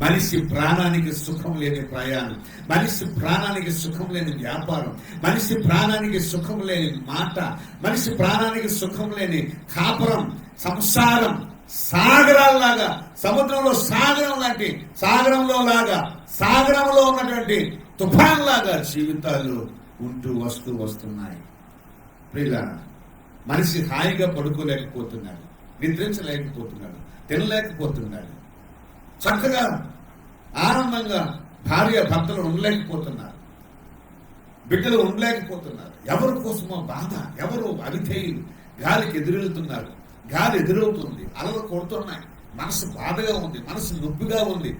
మనిషి ప్రాణానికి సుఖం లేని ప్రయాణం, మనిషి ప్రాణానికి సుఖం లేని వ్యాపారం, మనిషి ప్రాణానికి సుఖం లేని మాట, మనిషి ప్రాణానికి సుఖం లేని కాపురం, సంసారం సాగరాల్లాగా, సముద్రంలో సాగరం లాంటి, సాగరంలో ఉన్నటువంటి తుఫాన్ లాగా జీవితాలు ఉంటూ వస్తున్నాయి. ప్రియులారా, మనిషి హాయిగా పడుకోలేకపోతున్నాడు, నిద్రించలేకపోతున్నాడు, తినలేకపోతున్నాడు, చక్కగా ఆనందంగా భార్య భర్తలు ఉండలేకపోతున్నారు, బిడ్డలు ఉండలేకపోతున్నారు. ఎవరి కోసమో బాధ, ఎవరు అవిధేయులు, గాలికి ఎదురెళ్తున్నారు, గాలి ఎదురవుతుంది, అలలు కొడుతున్నాయి, మనసు బాధగా ఉంది, మనసు నొప్పిగా ఉంది,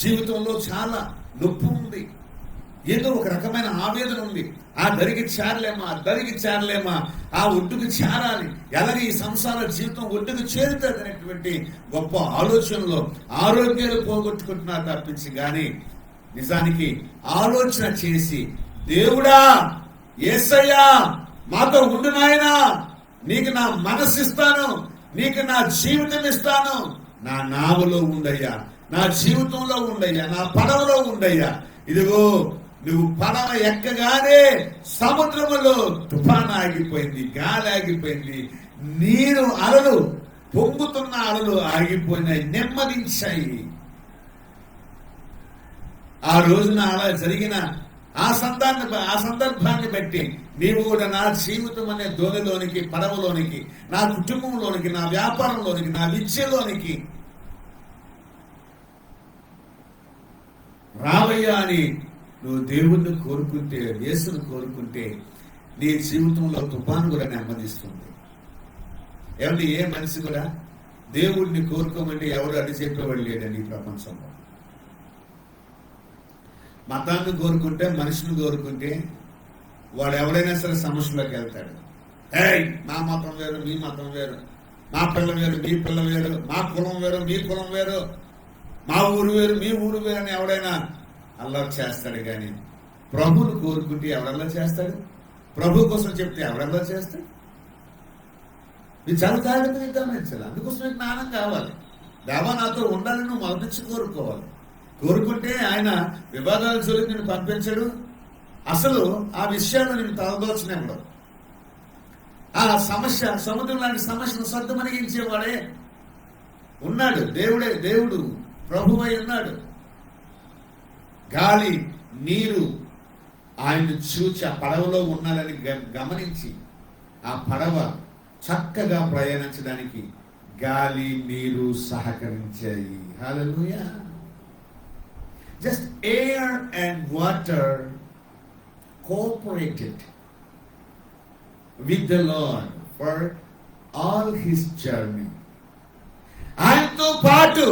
జీవితంలో చాలా నొప్పి ఉంది, ఏదో ఒక రకమైన ఆవేదన ఉంది. ఆ దరికి చేరలేమా, ఆ ఒడ్డుకు చేరాలి, ఎలాగ ఈ సంసార జీవితం ఒడ్డుకు చేరుతుంది అనేటువంటి గొప్ప ఆలోచనలో ఆరోగ్యాలు పోగొట్టుకుంటున్నారు తప్పించి గాని, నిజానికి ఆలోచన చేసి, దేవుడా, యేసయ్యా మాతో ఉండు నాయనా, నీకు నా మనసు ఇస్తాను, నీకు నా జీవితం ఇస్తాను, నా నావలో ఉండయ్యా, నా జీవితంలో ఉండయ్యా, నా పడవలో ఉండయ్యా. ఇదిగో నువ్వు పడవ ఎక్కగానే సముద్రములో తుఫాను ఆగిపోయింది, గాలి ఆగిపోయింది, నీరు అలలు, పొంగుతున్న అలలు ఆగిపోయినాయి, నెమ్మదించాయి. ఆ రోజున అలా జరిగిన ఆ సందర్భాన్ని బట్టి నీవు కూడా నా జీవితం అనే దోణిలోనికి, పడవలోనికి, నా కుటుంబంలోనికి, నా వ్యాపారంలోనికి, నా విద్యలోనికి రావయ్యా అని నువ్వు దేవుణ్ణి కోరుకుంటే, యేసును కోరుకుంటే, నీ జీవితంలో తుఫాను కూడా నెమ్మదిస్తుంది. ఏమంటే ఏ మనిషి కూడా దేవుడిని కోరుకోమంటే ఎవరు అడ్డు చెప్పేవాడు లేడండి ఈ ప్రపంచంలో. మతాన్ని కోరుకుంటే, మనిషిని కోరుకుంటే వాడు ఎవడైనా సరే సమస్యలోకి వెళ్తాడు. మా మతం వేరు, మీ మతం వేరు, మా పిల్ల వేరు, మీ పిల్ల వేరు, మా కులం వేరు, మీ కులం వేరు, మా ఊరు వేరు, మీ ఊరు వేరు అని ఎవడైనా అల్లరి చేస్తాడు. కానీ ప్రభువును కోరుకుంటే ఎవడల్లా చేస్తాడు? ప్రభు కోసం చెప్తే ఎవడల్లా చేస్తాడు? ఇది చాలా జాగ్రత్తగా గమనించాలి. అందుకోసమే జ్ఞానం కావాలి. దేవా నాతో ఉండాలని నువ్వు మొదటి కోరుకోవాలి. కోరుకుంటే ఆయన వివాదాల జోలికి నేను పంపించడు. అసలు ఆ విషయాలు నేను తలదోచనేప్పుడు ఆ సమస్య, సముద్రం లాంటి సమస్యను సర్దుమణిగించేవాడే ఉన్నాడు. దేవుడు ప్రభువై ఉన్నాడు. గాలి, నీరు ఆయన చూచి ఆ పడవలో ఉన్నాడని గమనించి ఆ పడవ చక్కగా ప్రయాణించడానికి గాలి, నీరు సహకరించాయి. హల్లెలూయా. Just air and water cooperated with the Lord for all his journey. ఆయనతో పాటు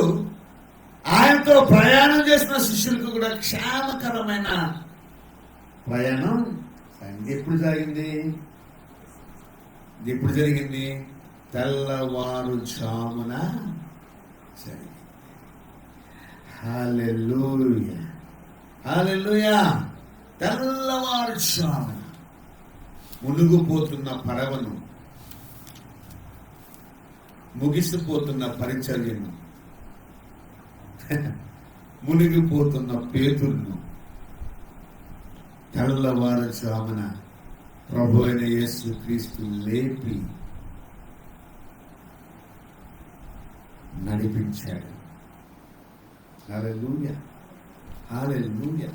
ఆయనతో ప్రయాణం చేసిన శిష్యులకు కూడా క్షేమకరమైన ప్రయాణం ఎప్పుడు జరిగింది? ఎప్పుడు జరిగింది? తెల్లవారుజామున జరిగింది. హల్లెలూయా, హల్లెలూయా. తెల్లవారుజామున మునిగిపోతున్న పడవను, ముగిసిపోతున్న పరిచర్యను, మునిగిపోతున్న పేతురును తెల్లవారుజామున ప్రభు అయిన యేసు క్రీస్తు లేపి నడిపించాడు. హల్లెలూయా, హల్లెలూయా.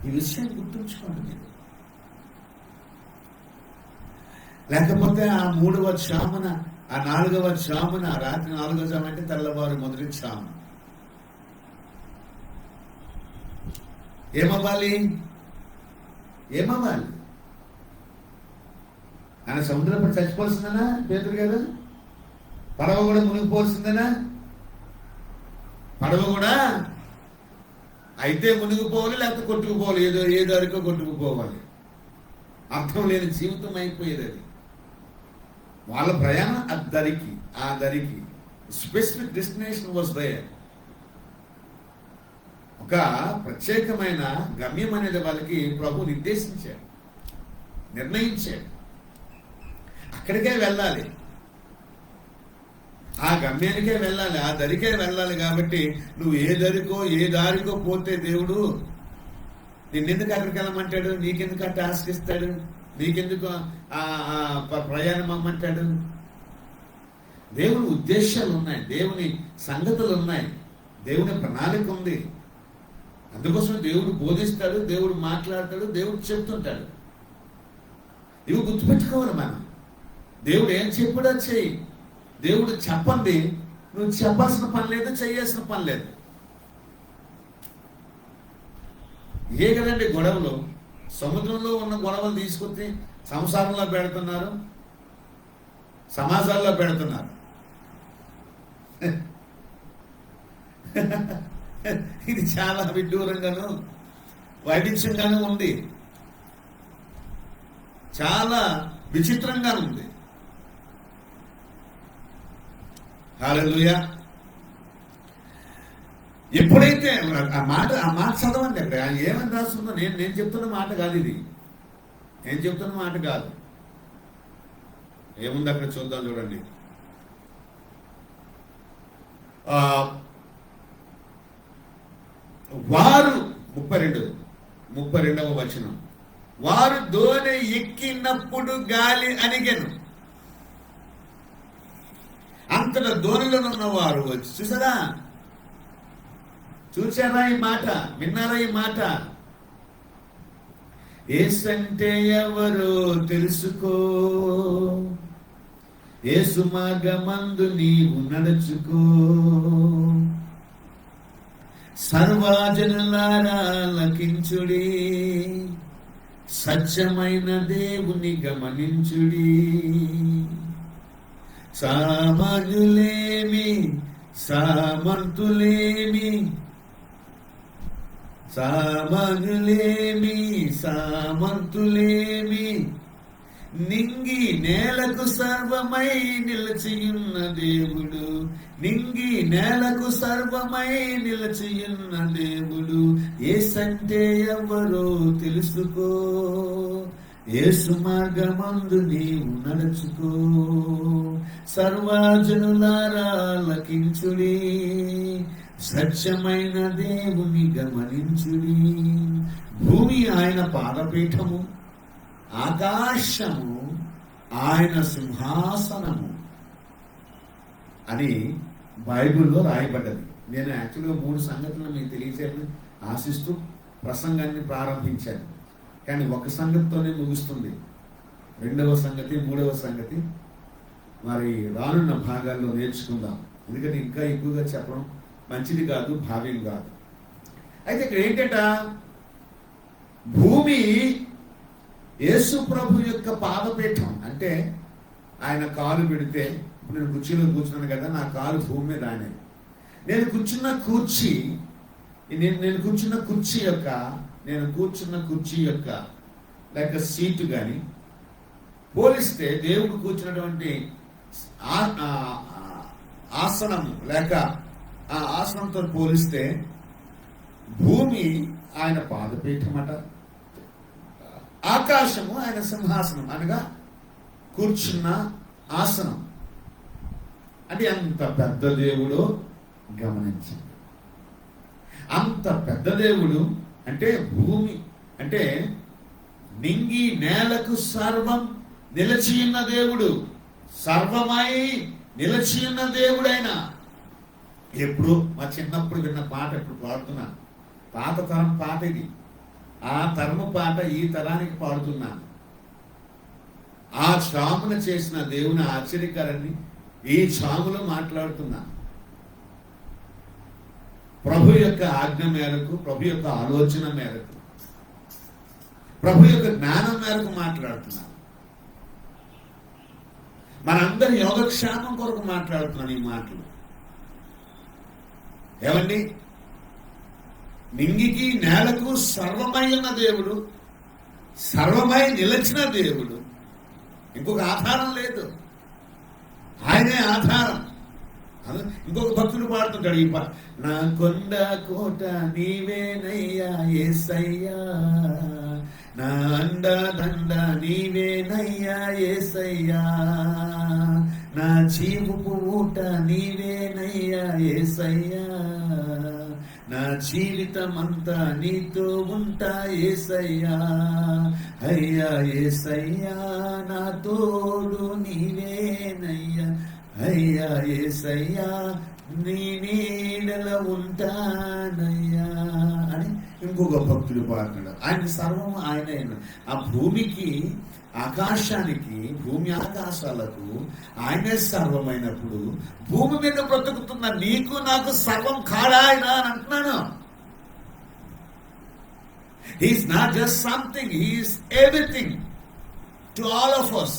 ఈ విషయం గుర్తుంచుకోండి మీరు. లేకపోతే ఆ 3వ జామున, ఆ 4వ జామున, రాత్రి 4వ జాము అంటే తెల్లవారు మొదటి జాము ఏమవ్వాలి? ఏమవ్వాలి? ఆయన సముద్రంలో చచ్చిపోవాల్సిందేనా పేతురు గారు? పడవ కూడా మునిగిపోవాల్సిందేనా? పడవ కూడా అయితే మునిగిపోవాలి, లేకపోతే కొట్టుకుపోవాలి. ఏ దారికో కొట్టుకుపోవాలి. అర్థం లేని జీవితం అయిపోయేది అది. వాళ్ళ ప్రయాణం ఆ దరికి స్పెసిఫిక్ డెస్టినేషన్ వాజ్ దేర్. ఒక ప్రత్యేకమైన గమ్యం అనేది వాళ్ళకి ప్రభు నిర్దేశించాడు, నిర్ణయించాడు. అక్కడికే వెళ్ళాలి, ఆ గమ్యానికే వెళ్ళాలి, ఆ దరికే వెళ్ళాలి. కాబట్టి నువ్వు ఏ దారికో పోతే దేవుడు నిన్నెందుకు అక్కడికి వెళ్ళమంటాడు? నీకెందుకు ఆ టాస్క్ ఇస్తాడు? నీకెందుకు ఆ ప్రయాణం అమ్మంటాడు? దేవుని ఉద్దేశాలు ఉన్నాయి, దేవుని సంగతులు ఉన్నాయి, దేవుని ప్రణాళిక ఉంది. అందుకోసం దేవుడు బోధిస్తాడు, దేవుడు మాట్లాడతాడు, దేవుడు చెప్తుంటాడు. ఇవి గుర్తుపెట్టుకోవాలి మనం. దేవుడు ఏం చెప్పాడో చెయ్యి. దేవుడు చెప్పండి, నువ్వు చెప్పాల్సిన పని లేదు, చేయాల్సిన పని లేదు. ఏ కదండి గొడవలు? సముద్రంలో ఉన్న గొడవలు తీసుకొచ్చి సంసారంలో పెడుతున్నారు, సమాజాల్లో పెడుతున్నారు. ఇది చాలా విడ్డూరంగాను వైవిధ్యంగాను ఉంది, చాలా విచిత్రంగా ఉంది. హల్లెలూయా. ఎప్పుడైతే ఆ మాట చదవండి. అక్కడ ఏమని రాస్తుందో నేను చెప్తున్న మాట కాదు ఇది, నేను చెప్తున్న మాట కాదు. ఏముంది అక్కడ చూద్దాం, చూడండి. వారు 32వ వచనం, వారు దోణి ఎక్కినప్పుడు గాలి అణిగెను. అంతటా దోణిలో ఉన్నవారు వచ్చి చూసారా ఈ మాట, విన్నారా ఈ మాట? యేసంటే ఎవరో తెలుసుకో, యేసు మార్గమందు నీవు నడుచుకో, సర్వజనులారా లకించుడి, సత్యమైన దేవుని గమనించుడి. సామాన్యులేమి సామంతులేమి, సామంతులేమి, నింగి నేలకు సర్వమై నిలచియున్న దేవుడు, నింగి నేలకు సర్వమై నిలచియున్న దేవుడు. యేసంటే ఎవరో తెలుసుకో, యేసు మార్గమందు నీవు నడుచుకో, సర్వజనులారా లకించుడి, సత్యమైన దేవుని గమనించుడి. భూమి ఆయన పాదపీఠము, ఆకాశము ఆయన సింహాసనము అని బైబిల్లో రాయబడ్డది. నేను యాక్చువల్గా 3 సంగతులను మీకు తెలియజేయాలని ఆశిస్తూ ప్రసంగాన్ని ప్రారంభించాను, కానీ ఒక సంగతితోనే ముగుస్తుంది. 2వ సంగతి, 3వ సంగతి మరి రానున్న భాగాల్లో నేర్చుకుందాం. ఎందుకంటే ఇంకా ఎక్కువగా చెప్పడం మంచిది కాదు, భావ్యం కాదు. అయితే ఇక్కడ ఏంటంట, భూమి యేసు ప్రభు యొక్క పాదపీఠం. అంటే ఆయన కాలు పెడితే, నేను కుర్చీలో కూర్చున్నాను కదా, నా కాలు భూమి మీద ఆయన, నేను కూర్చున్న కుర్చీ యొక్క లేక సీటు కానీ పోలిస్తే, దేవుడు కూర్చున్నటువంటి ఆసనము లేక ఆ ఆసనంతో పోలిస్తే భూమి ఆయన పాదపీఠమట, ఆకాశము ఆయన సింహాసనం, అనగా కూర్చున్న ఆసనం. అంటే అంత పెద్ద దేవుడు గమనించండి. అంత పెద్ద దేవుడు అంటే భూమి అంటే నింగి నేలకు సర్వం నిలిచి ఉన్న దేవుడు, సర్వమై నిలిచి ఉన్న దేవుడైనా. ఎప్పుడు మా చిన్నప్పుడు విన్న పాట ఇప్పుడు పాడుతున్నా, పాత తరం పాట ఇది. ఆ తరము పాట ఈ తరానికి పాడుతున్నా. ఆ చామున చేసిన దేవుని ఆశ్చర్యకరాన్ని ఈ చాములో మాట్లాడుతున్నా. ప్రభు యొక్క ఆజ్ఞ మేరకు, ప్రభు యొక్క ఆలోచన మేరకు, ప్రభు యొక్క జ్ఞానం మేరకు మాట్లాడుతున్నా. మనందరి యోగక్షేమం కొరకు మాట్లాడుతున్నాను ఈ మాటలు. ఏమండి, నింగికి నేలకు సర్వమై ఉన్న దేవుడు, సర్వమై నిలిచిన దేవుడు, ఇంకొక ఆధారం లేదు, ఆయనే ఆధారం. ఇంకొక భక్తుడు పాడుతుంటాడు ఈ పాట, నా కొండ కోట నీవేనయ్యా యేసయ్యా, నా అండ దండ నీవేనయ్యా యేసయ్యా, నా జీవపు ఊట నీవేనయ్యా యేసయ్యా, నా జీవితం అంతా నీతో ఉంటా యేసయ్యా, అయ్యా యేసయ్యా నా తోడు నీవేనయ్యా, అయ్యా యేసయ్యా నీ నీడల ఉంటానయ్యా అని ఇంకొక భక్తుడు పాడుతున్నాడు. ఆయన సర్వం ఆయన. ఆ భూమికి ఆకాశానికి, భూమి ఆకాశాలకు ఆయనే సర్వమైనప్పుడు భూమి మీద బ్రతుకుతున్న నీకు నాకు సర్వం కాడా ఆయన అని అంటున్నాను. He's not just something, he's everything to all of us.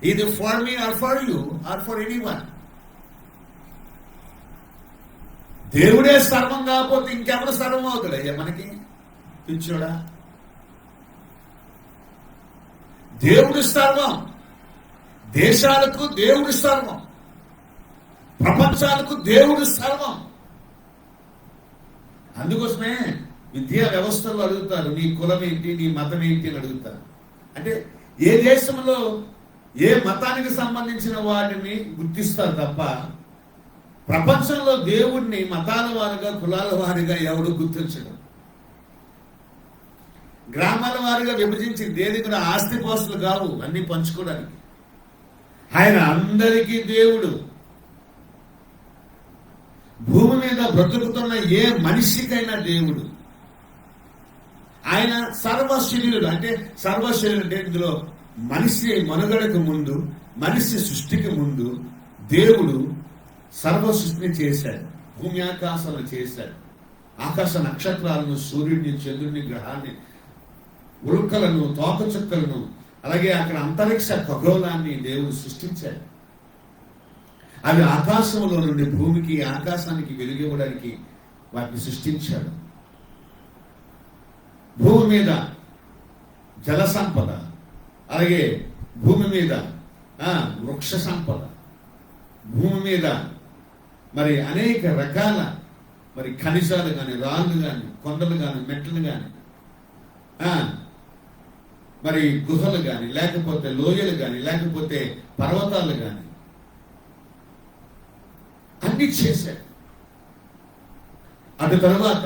Either for me or for you or for anyone. దేవుడే సర్వం కాకపోతే ఇంకెవరు సర్వం అవుతాడయ్యా మనకి? పిచ్చోడా, దేవుడి సర్వం. దేశాలకు దేవుడి సర్వం, ప్రపంచాలకు దేవుడి సర్వం. అందుకోసమే విద్యా వ్యవస్థలో అడుగుతారు, నీ కులం ఏంటి, నీ మతం ఏంటి అని అడుగుతారు. అంటే ఏ దేశంలో ఏ మతానికి సంబంధించిన వాటిని గుర్తిస్తారు తప్ప ప్రపంచంలో దేవుడిని మతాల వారిగా, కులాల వారిగా ఎవడు గుర్తించడు. గ్రామాల వారిగా విభజించి దేని కూడా ఆస్తిపాస్తులు కావు, అన్ని పంచుకోవడానికి. ఆయన అందరికీ దేవుడు. భూమి మీద బ్రతుకుతున్న ఏ మనిషికైనా దేవుడు. ఆయన సర్వశరీరుడు. అంటే సర్వశరీరుడు అంటే ఇందులో మనిషి మనుగడకు ముందు, మనిషి సృష్టికి ముందు దేవుడు సర్వ సృష్టిని చేశాడు. భూమి ఆకాశాలను చేశాడు. ఆకాశ నక్షత్రాలను, సూర్యుడిని, చంద్రుడిని, గ్రహాన్ని, ఉల్కలను, తోకచుక్కలను, అలాగే అక్కడ అంతరిక్ష ఖగోళాన్ని దేవుడు సృష్టించాడు. అవి ఆకాశంలో నుండి భూమికి, ఆకాశానికి వెలుగివ్వడానికి వాటిని సృష్టించాడు. భూమి మీద జల సంపద, అలాగే భూమి మీద వృక్ష సంపద, భూమి మీద మరి అనేక రకాల మరి ఖనిజాలు కానీ, రాళ్ళు కానీ, కొండలు కానీ, మెట్టలు కానీ, మరి గుహలు కానీ, లేకపోతే లోయలు కానీ, లేకపోతే పర్వతాలు కానీ అన్ని చేశాడు. అటు తర్వాత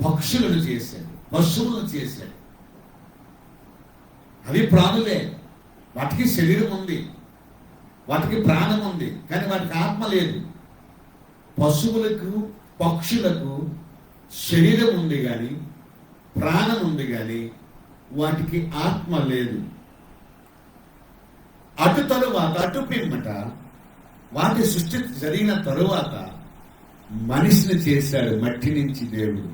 పక్షులను చేశాడు, పశువులను చేశాడు. అవి ప్రాణులే, వాటికి శరీరం ఉంది, వాటికి ప్రాణం ఉంది, కానీ వాటికి ఆత్మ లేదు. పశువులకు, పక్షులకు శరీరం ఉంది కానీ, ప్రాణం ఉంది కానీ వాటికి ఆత్మ లేదు. అటు తరువాత, అటు పిమ్మట వాటి సృష్టి జరిగిన తరువాత మనిషిని చేశాడు మట్టి నుంచి దేవుడు.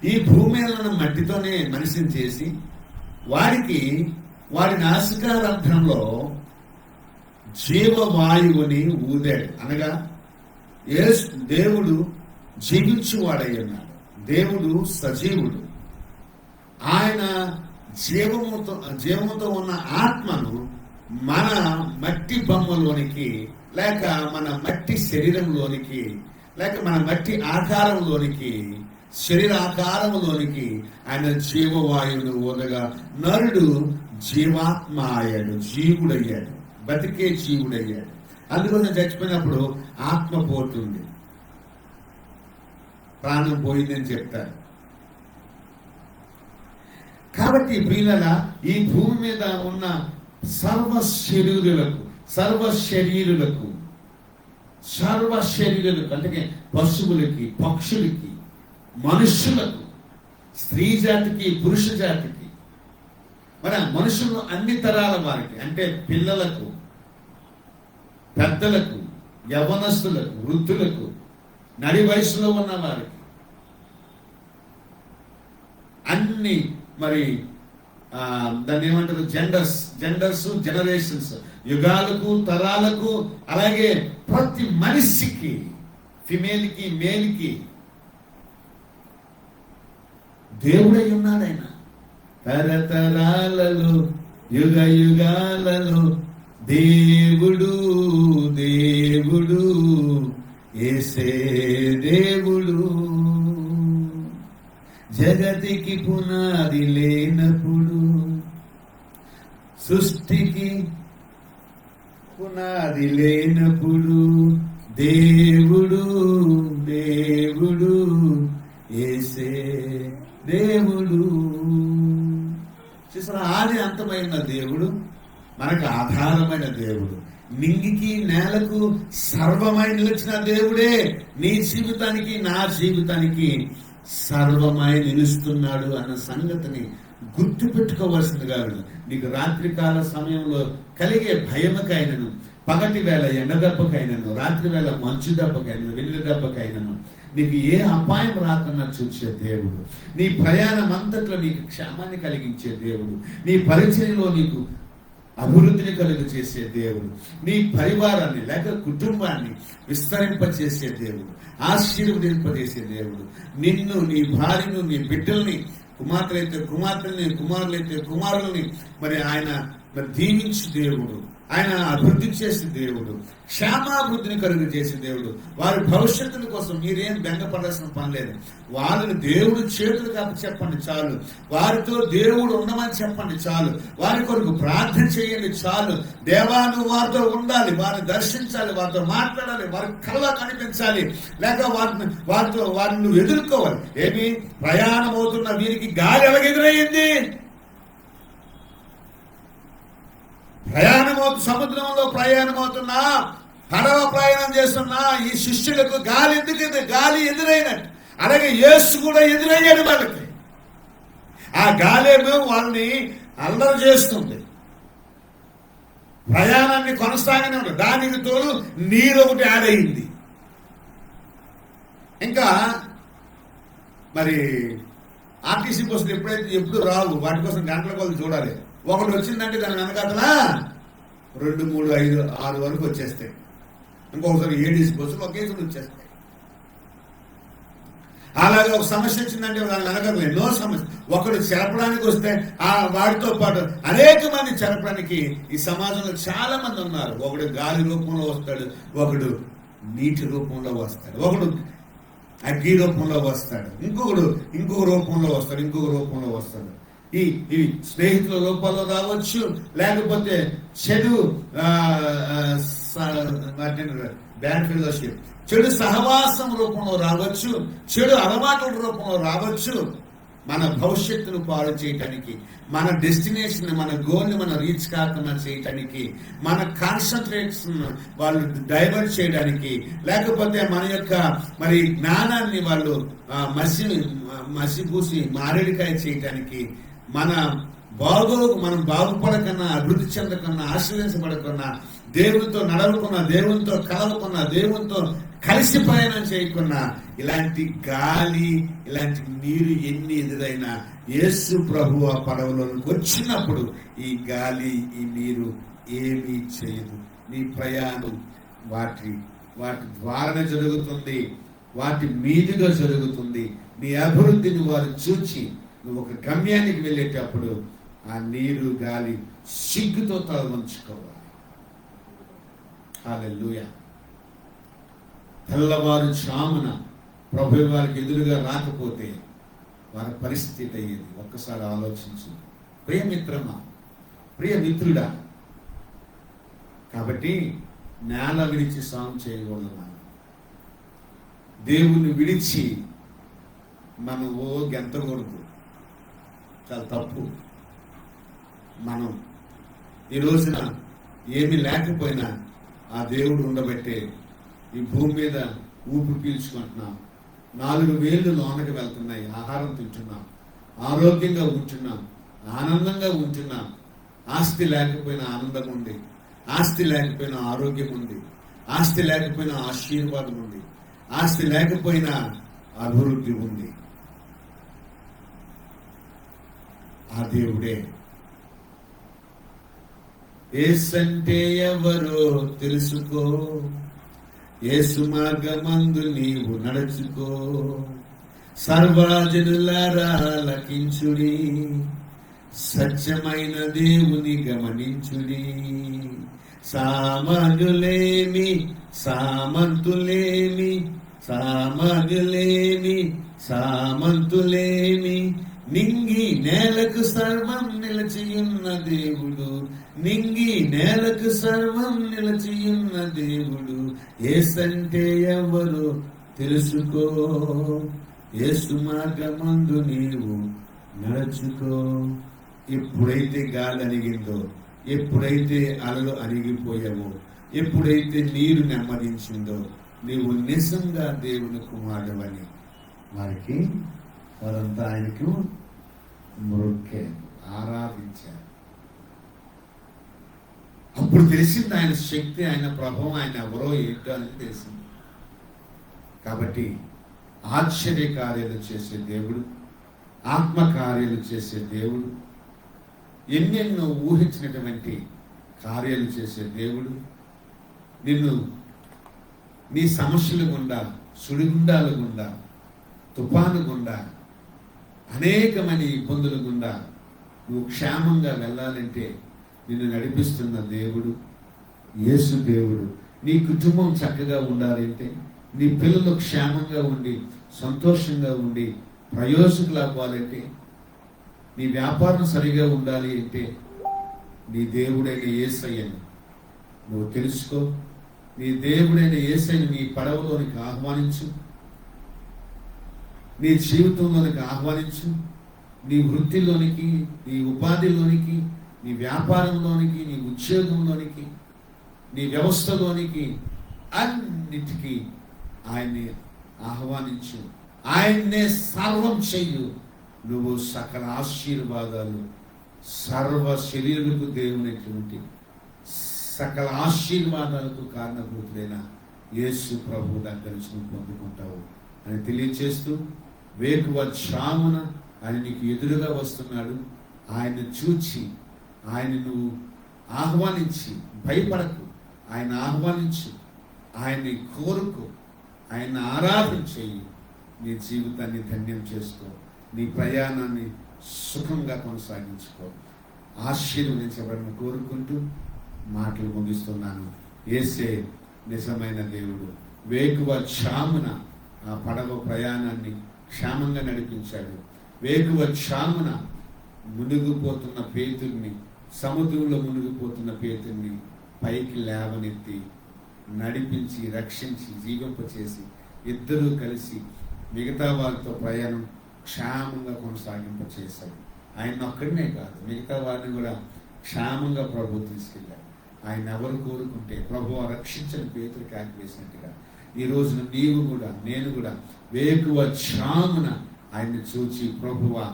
ఈ భూమి మీద ఉన్న మట్టితోనే మనిషిని చేసి వాడి నాసికారంధ్రంలో జీవవాయువుని ఊదాడు. అనగా దేవుడు జీవించువాడై ఉన్నాడు. దేవుడు సజీవుడు. ఆయన జీవముతో ఉన్న ఆత్మను మన మట్టి బొమ్మలోనికి, లేక మన మట్టి శరీరంలోనికి, లేక మన మట్టి ఆకారంలోనికి, శరీర ఆకారంలోనికి ఆయన జీవవాయువును ఊదగా నరుడు జీవాత్మ అయ్యాడు, జీవుడయ్యాడు, బతికే జీవుడయ్యాడు. అందుకోసం చచ్చిపోయినప్పుడు ఆత్మ పోతుంది, ప్రాణం పోయిందని చెప్తారు. కాబట్టి ప్రియుల ఈ భూమి మీద ఉన్న సర్వ శరీరులకు అంటే పశువులకి, పక్షులకి, మనుష్యులకు, స్త్రీ జాతికి, పురుష జాతికి, మన మనుషులు అన్ని తరాల వారికి, అంటే పిల్లలకు, పెద్దలకు, యవ్వనస్తులకు, వృద్ధులకు, నడి వయసులో ఉన్న వారికి, అన్ని మరి దాన్ని ఏమంటారు, జెండర్స్, జనరేషన్స్, యుగాలకు, తరాలకు, అలాగే ప్రతి మనిషికి, ఫిమేల్కి, మేల్కి దేవుడై ఉన్నాడు ఆయన. తరతరాలలో, యుగ యుగాలలో దేవుడు యేసే దేవుడు. జగతికి పునాది లేనప్పుడు, సృష్టికి పునాది లేనప్పుడు దేవుడు యేసే దేవుడు. చూసారా, ఆది అంతమైన దేవుడు, మనకు ఆధారమైన దేవుడు, నింగికి నేలకు సర్వమై నిలిచిన దేవుడే నీ జీవితానికి, నా జీవితానికి సర్వమై నిలుస్తున్నాడు అన్న సంగతిని గుర్తు పెట్టుకోవాల్సిందిగా నీకు రాత్రికాల సమయంలో కలిగే భయమకైనను, పగటి వేళ ఎండ దెబ్బకైనను, రాత్రి వేళ మంచు దెబ్బకైనను, వెన్ను దెబ్బకైనను నీకు ఏ అపాయం రాకుండా చూసే దేవుడు, నీ ప్రయాణం అంతట్లో నీకు క్షేమాన్ని కలిగించే దేవుడు, నీ పరిచయంలో నీకు అభివృద్ధిని కలుగు చేసే దేవుడు, నీ పరివారాన్ని లేక కుటుంబాన్ని విస్తరింపచేసే దేవుడు, ఆశీర్వదింపజేసే దేవుడు, నిన్ను, నీ భార్యను, నీ బిడ్డల్ని, కుమార్తెలైతే కుమార్తెల్ని, కుమారులైతే కుమారుల్ని మరి ఆయన మరి దీవించే దేవుడు, ఆయన అభివృద్ధి చేసే దేవుడు, క్షేమాభివృద్ధిని కలుగు చేసే దేవుడు. వారి భవిష్యత్తుల కోసం మీరేం బెంగపడాల్సిన పని లేదు. వాళ్ళని దేవుడు చేతులు కాపి చెప్పండి చాలు, వారితో దేవుడు ఉండమని చెప్పండి చాలు, వారి కొరకు ప్రార్థన చేయండి చాలు. దేవాను వారితో ఉండాలి, వారిని దర్శించాలి, వారితో మాట్లాడాలి, వారి కళ్ళ కనిపించాలి, లేక వారిని నువ్వు ఎదుర్కోవాలి. ఏమి ప్రయాణం అవుతున్న వీరికి గాలి ఎలాగెదురయ్యింది? సముద్రంలో ప్రయాణమవుతున్నా, పడవ ప్రయాణం చేస్తున్నా ఈ శిష్యులకు గాలి గాలి ఎదురైనట్టు, అలాగే యేసు కూడా ఎదురయ్యాడు వాళ్ళకి. ఆ గాలేమో వాళ్ళని అల్లరి చేస్తుంది, ప్రయాణాన్ని కొనసాగానే ఉంది. దానికి తోడు నీరు ఒకటి యాడ్ అయింది. ఇంకా మరి ఆర్టీసీ బస్సులు ఎప్పుడు రావు, వాటి కోసం గంటల కొలు చూడాలి. ఒకటి వచ్చిందంటే దాని వెనకాతలా 2, 3, 5, 6 వరకు వచ్చేస్తాయి. ఇంకొకసారి ఏడీసీ బస్సులు ఒకేసారి వచ్చేస్తాయి. అలాగే ఒక సమస్య వచ్చిందంటే దాని వెనకాతలు ఎన్నో సమస్య. ఒకడు చెరపడానికి వస్తే ఆ వాడితో పాటు అనేక మంది చెరపడానికి ఈ సమాజంలో చాలా మంది ఉన్నారు. ఒకడు గాలి రూపంలో వస్తాడు, ఒకడు నీటి రూపంలో వస్తాడు, ఒకడు అగ్ని రూపంలో వస్తాడు, ఇంకొక రూపంలో వస్తాడు. ఈ స్నేహితుల రూపంలో రావచ్చు, లేకపోతే చెడు బ్యాడ్ ఫెలోషిప్, చెడు సహవాసం రూపంలో రావచ్చు, చెడు అలవాట్ల రూపంలో రావచ్చు. మన భవిష్యత్తును పాడు చేయటానికి, మన డెస్టినేషన్, మన గోల్ని మనం రీచ్ కాకుండా చేయటానికి, మన కాన్సన్ట్రేషన్ వాళ్ళు డైవర్ట్ చేయడానికి, లేకపోతే మన యొక్క మరి జ్ఞానాన్ని వాళ్ళు మసిపూసి మారేడికాయ చేయటానికి, మనం బాగుపడకన్నా, అభివృద్ధి చెందకన్నా, ఆశ్రయించబడకన్నా, దేవునితో నడవకున్నా, దేవునితో కలవకున్నా, దేవునితో కలిసి ప్రయాణం చేయకున్నా ఇలాంటి గాలి, ఇలాంటి నీరు ఎన్ని ఎదురైనా యేసు ప్రభు ఆ పడవలోకి వచ్చినప్పుడు ఈ గాలి, ఈ నీరు ఏమీ చేయదు. నీ ప్రయాణం వాటి ద్వారానే జరుగుతుంది, వాటి మీదుగా జరుగుతుంది. నీ అభివృద్ధిని వారు చూచి నువ్వు ఒక గమ్యానికి వెళ్ళేటప్పుడు ఆ నీరు, గాలి సిగ్గుతో తల వంచుకోవాలి. హల్లెలూయా. తెల్లవారు చామున ప్రభు వారికి ఎదురుగా రాకపోతే వారి పరిస్థితి అయ్యేది. ఒక్కసారి ఆలోచించు ప్రియమిత్రమా, ప్రియమిత్రుడా. కాబట్టి నేల విడిచి సాగు చేయకూడదు. మనం దేవుని విడిచి మనం గెంతకూడదు, చాలా తప్పు. మనం ఈ రోజున ఏమి లేకపోయినా ఆ దేవుడు ఉండబట్టే ఈ భూమి మీద ఊపిరి పీల్చుకుంటున్నాం, 4 వేళ్ళు లోనకి వెళ్తున్నాయి, ఆహారం తింటున్నాం, ఆరోగ్యంగా ఉంటున్నాం, ఆనందంగా ఉంటున్నాం. ఆస్తి లేకపోయినా ఆనందం ఉంది, ఆస్తి లేకపోయినా ఆరోగ్యం ఉంది, ఆస్తి లేకపోయినా ఆశీర్వాదం ఉంది, ఆస్తి లేకపోయినా అభివృద్ధి ఉంది. ఆ దేవుడే. యేసంటే ఎవరో తెలుసుకో, యేసు మార్గమందు నీవు నడుచుకో, సర్వజనులారా లకించుడి, సత్యమైన దేవుని గమనించుడి. సామాన్యులేమి సామంతులేమి, సామాన్యులేమి సామంతులేమి, నింగి నేలకు సర్వం నిలచియున్న దేవుడు, నింగి నేలకు సర్వం నిలచియున్న దేవుడు. యేసంటే ఎవరు తెలుసుకో, యేసు మార్గమందు నీవు నడుచుకో. ఎప్పుడైతే గాలి అణిగిందో, ఎప్పుడైతే అలలు అణిగిపోయావో, ఎప్పుడైతే నీరు నెమ్మదించిందో, నీవు నిజంగా దేవుని కుమారుడవని వారంతా ఆయనకు మొక్కారు, ఆరాధించారు. అప్పుడు తెలిసింది ఆయన శక్తి, ఆయన ప్రభావం, ఆయన ఎవరో ఏంటో అని తెలిసింది. కాబట్టి ఆశ్చర్య కార్యాలు చేసే దేవుడు, ఆత్మ కార్యాలు చేసే దేవుడు, ఎన్నెన్నో ఊహించినటువంటి కార్యాలు చేసే దేవుడు నిన్ను నీ సమస్యల గుండా, సుడిగుండాల గుండా, తుఫాను గుండా, అనేకమైన ఇబ్బందుల గుండా నువ్వు క్షేమంగా వెళ్ళాలంటే నిన్ను నడిపిస్తున్న దేవుడు యేసు దేవుడు. నీ కుటుంబం చక్కగా ఉండాలంటే, నీ పిల్లలు క్షేమంగా ఉండి సంతోషంగా ఉండి ప్రయోజకులు అవ్వాలంటే, నీ వ్యాపారం సరిగా ఉండాలి అంటే నీ దేవుడైన యేసయ్యను నువ్వు తెలుసుకో. నీ దేవుడైన యేసయ్యను నీ పడవలోనికి ఆహ్వానించు, నీ జీవితంలోనికి ఆహ్వానించు. నీ వృత్తిలోనికి, నీ ఉపాధిలోనికి, నీ వ్యాపారంలోనికి, నీ ఉద్యోగంలోనికి, నీ వ్యవస్థలోనికి, అన్నిటికీ ఆయన్ని ఆహ్వానించు. ఆయన్నే సర్వం చెయ్యు. నువ్వు సకల ఆశీర్వాదాలు, సర్వ శరీరులకు దేవునటువంటి సకల ఆశీర్వాదాలకు కారణభూతులైన యేసు ప్రభు దగ్గర నుంచి నువ్వు పొందుకుంటావు అని తెలియచేస్తూ, వేకువజామున ఆయన నీకు ఎదురుగా వస్తున్నాడు. ఆయన చూచి, ఆయన నువ్వు ఆహ్వానించి భయపడకు, ఆయన ఆహ్వానించు, ఆయన్ని కోరుకో, ఆయన ఆరాధించేయి. నీ జీవితాన్ని ధన్యం చేసుకో, నీ ప్రయాణాన్ని సుఖంగా కొనసాగించుకో. ఆశీర్వదించబడిన కోరుకుంటూ మాటలు ముగిస్తున్నాను. యేసే నిజమైన దేవుడు. వేకువజామున ఆ పడవ ప్రయాణాన్ని క్షేమంగా నడిపించాడు. వేకువజామున మునిగిపోతున్న పేతుర్ని, సముద్రంలో మునిగిపోతున్న పేతుర్ని పైకి లేవనెత్తి నడిపించి, రక్షించి, జీవింపచేసి, ఇద్దరూ కలిసి మిగతా వారితో ప్రయాణం క్షేమంగా కొనసాగింపచేశాడు. ఆయన ఒక్కడినే కాదు, మిగతా వారిని కూడా క్షేమంగా ప్రభు తీసుకెళ్ళాడు. ఆయన ఎవరు కోరుకుంటే ప్రభు రక్షించని పేతురికి ఆగివేసినట్టుగా ఈ రోజున నీవు కూడా, నేను కూడా వేకువజామున ఆయన్ని చూచి, ప్రభువా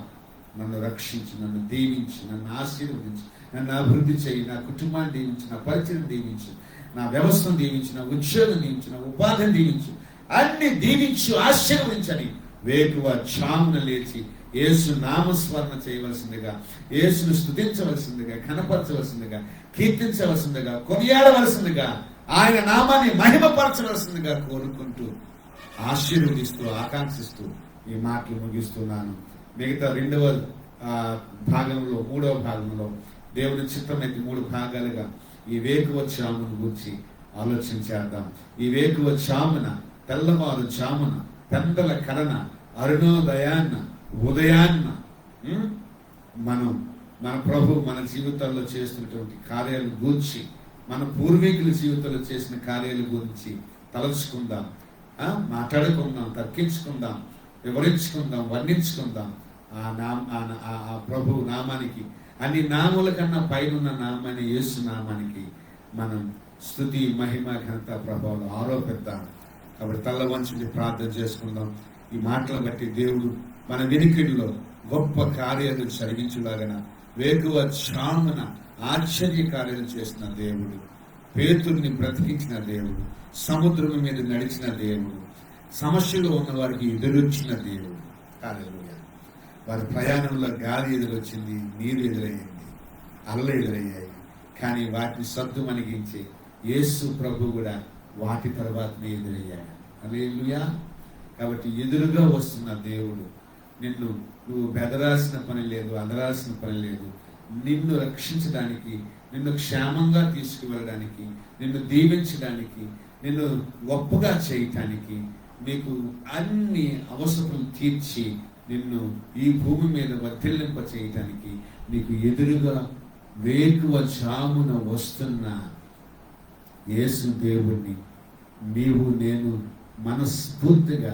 నన్ను రక్షించి, నన్ను దీవించి, నన్ను ఆశీర్వదించి, నన్ను అభివృద్ధి చేయి, నా కుటుంబాన్ని దీవించి, నా పరిచయం దీవించి, నా వ్యవస్థను దీవించు, నా ఉద్యోగం దీవించు, నా ఉపాధిని దీవించు, అన్ని దీవించు, ఆశీర్వదించని వేకువ చామున లేచి యేసు నామస్మరణ చేయవలసిందిగా, యేసును స్తుతించవలసిందిగా, కనపరచవలసిందిగా, కీర్తించవలసిందిగా, కొనియాడవలసిందిగా, ఆయన నామాన్ని మహిమపరచవలసిందిగా కోరుకుంటూ, ఆశీర్వదిస్తూ, ఆకాంక్షిస్తూ ఈ మాటలు ముగిస్తున్నాను. మిగతా రెండవ భాగంలో, మూడవ భాగంలో దేవుని చిత్తమైతే 3 భాగాలుగా ఈ వేకువ చామును గురించి ఆలోచన చేద్దాం. ఈ వేకువ చామున, తెల్లవారు చామున, పెద్దల కరణ, అరుణోదయాన్న, ఉదయాన్న మన ప్రభు మన జీవితాల్లో చేస్తున్నటువంటి కార్యాల గురించి, మన పూర్వీకుల జీవితంలో చేసిన కార్యాల గురించి తలుచుకుందాం, మాట్లాడుకుందాం, తర్కించుకుందాం, వివరించుకుందాం, వర్ణించుకుందాం. ఆ ప్రభు నామానికి, అన్ని నామముల కన్నా పైన నామాన్ని, యేసు నామానికి మనం స్తుతి, మహిమ, ఘనత, ప్రభావాలు ఆరోపిద్దాం. కాబట్టి తల్ల వంచి ప్రార్థన చేసుకుందాం. ఈ మాటలు బట్టి దేవుడు మన వినికిడిలో గొప్ప కార్యాలు జరిగించులాగన, వేకువ చామున ఆశ్చర్య కార్యాలు చేసిన దేవుడు, పేతుర్ని బ్రతికించిన దేవుడు, సముద్రం మీద నడిచిన దేవుడు, సమస్యలో ఉన్న వారికి ఎదురొచ్చిన దేవుడు. హల్లెలూయా. వారి ప్రయాణంలో గాలి ఎదురొచ్చింది, నీరు ఎదురయ్యింది, అల్ల ఎదురయ్యాయి. కానీ వాటిని సద్దు మణిగించే యేసు ప్రభు కూడా వాటి తర్వాతనే ఎదురయ్యాడు. హల్లెలూయా. కాబట్టి ఎదురుగా వస్తున్న దేవుడు, నువ్వు బెదరాల్సిన పని లేదు, అదరాల్సిన పని లేదు. నిన్ను రక్షించడానికి, నిన్ను క్షేమంగా తీసుకువెళ్ళడానికి, నిన్ను దీవించడానికి, నిన్ను గొప్పగా చేయటానికి, నీకు అన్ని అవసరం తీర్చి నిన్ను ఈ భూమి మీద వర్ధిల్లింప చేయటానికి నీకు ఎదురుగా వేకువ చామున వస్తున్న యేసు దేవుణ్ణి నీవు, నేను మనస్ఫూర్తిగా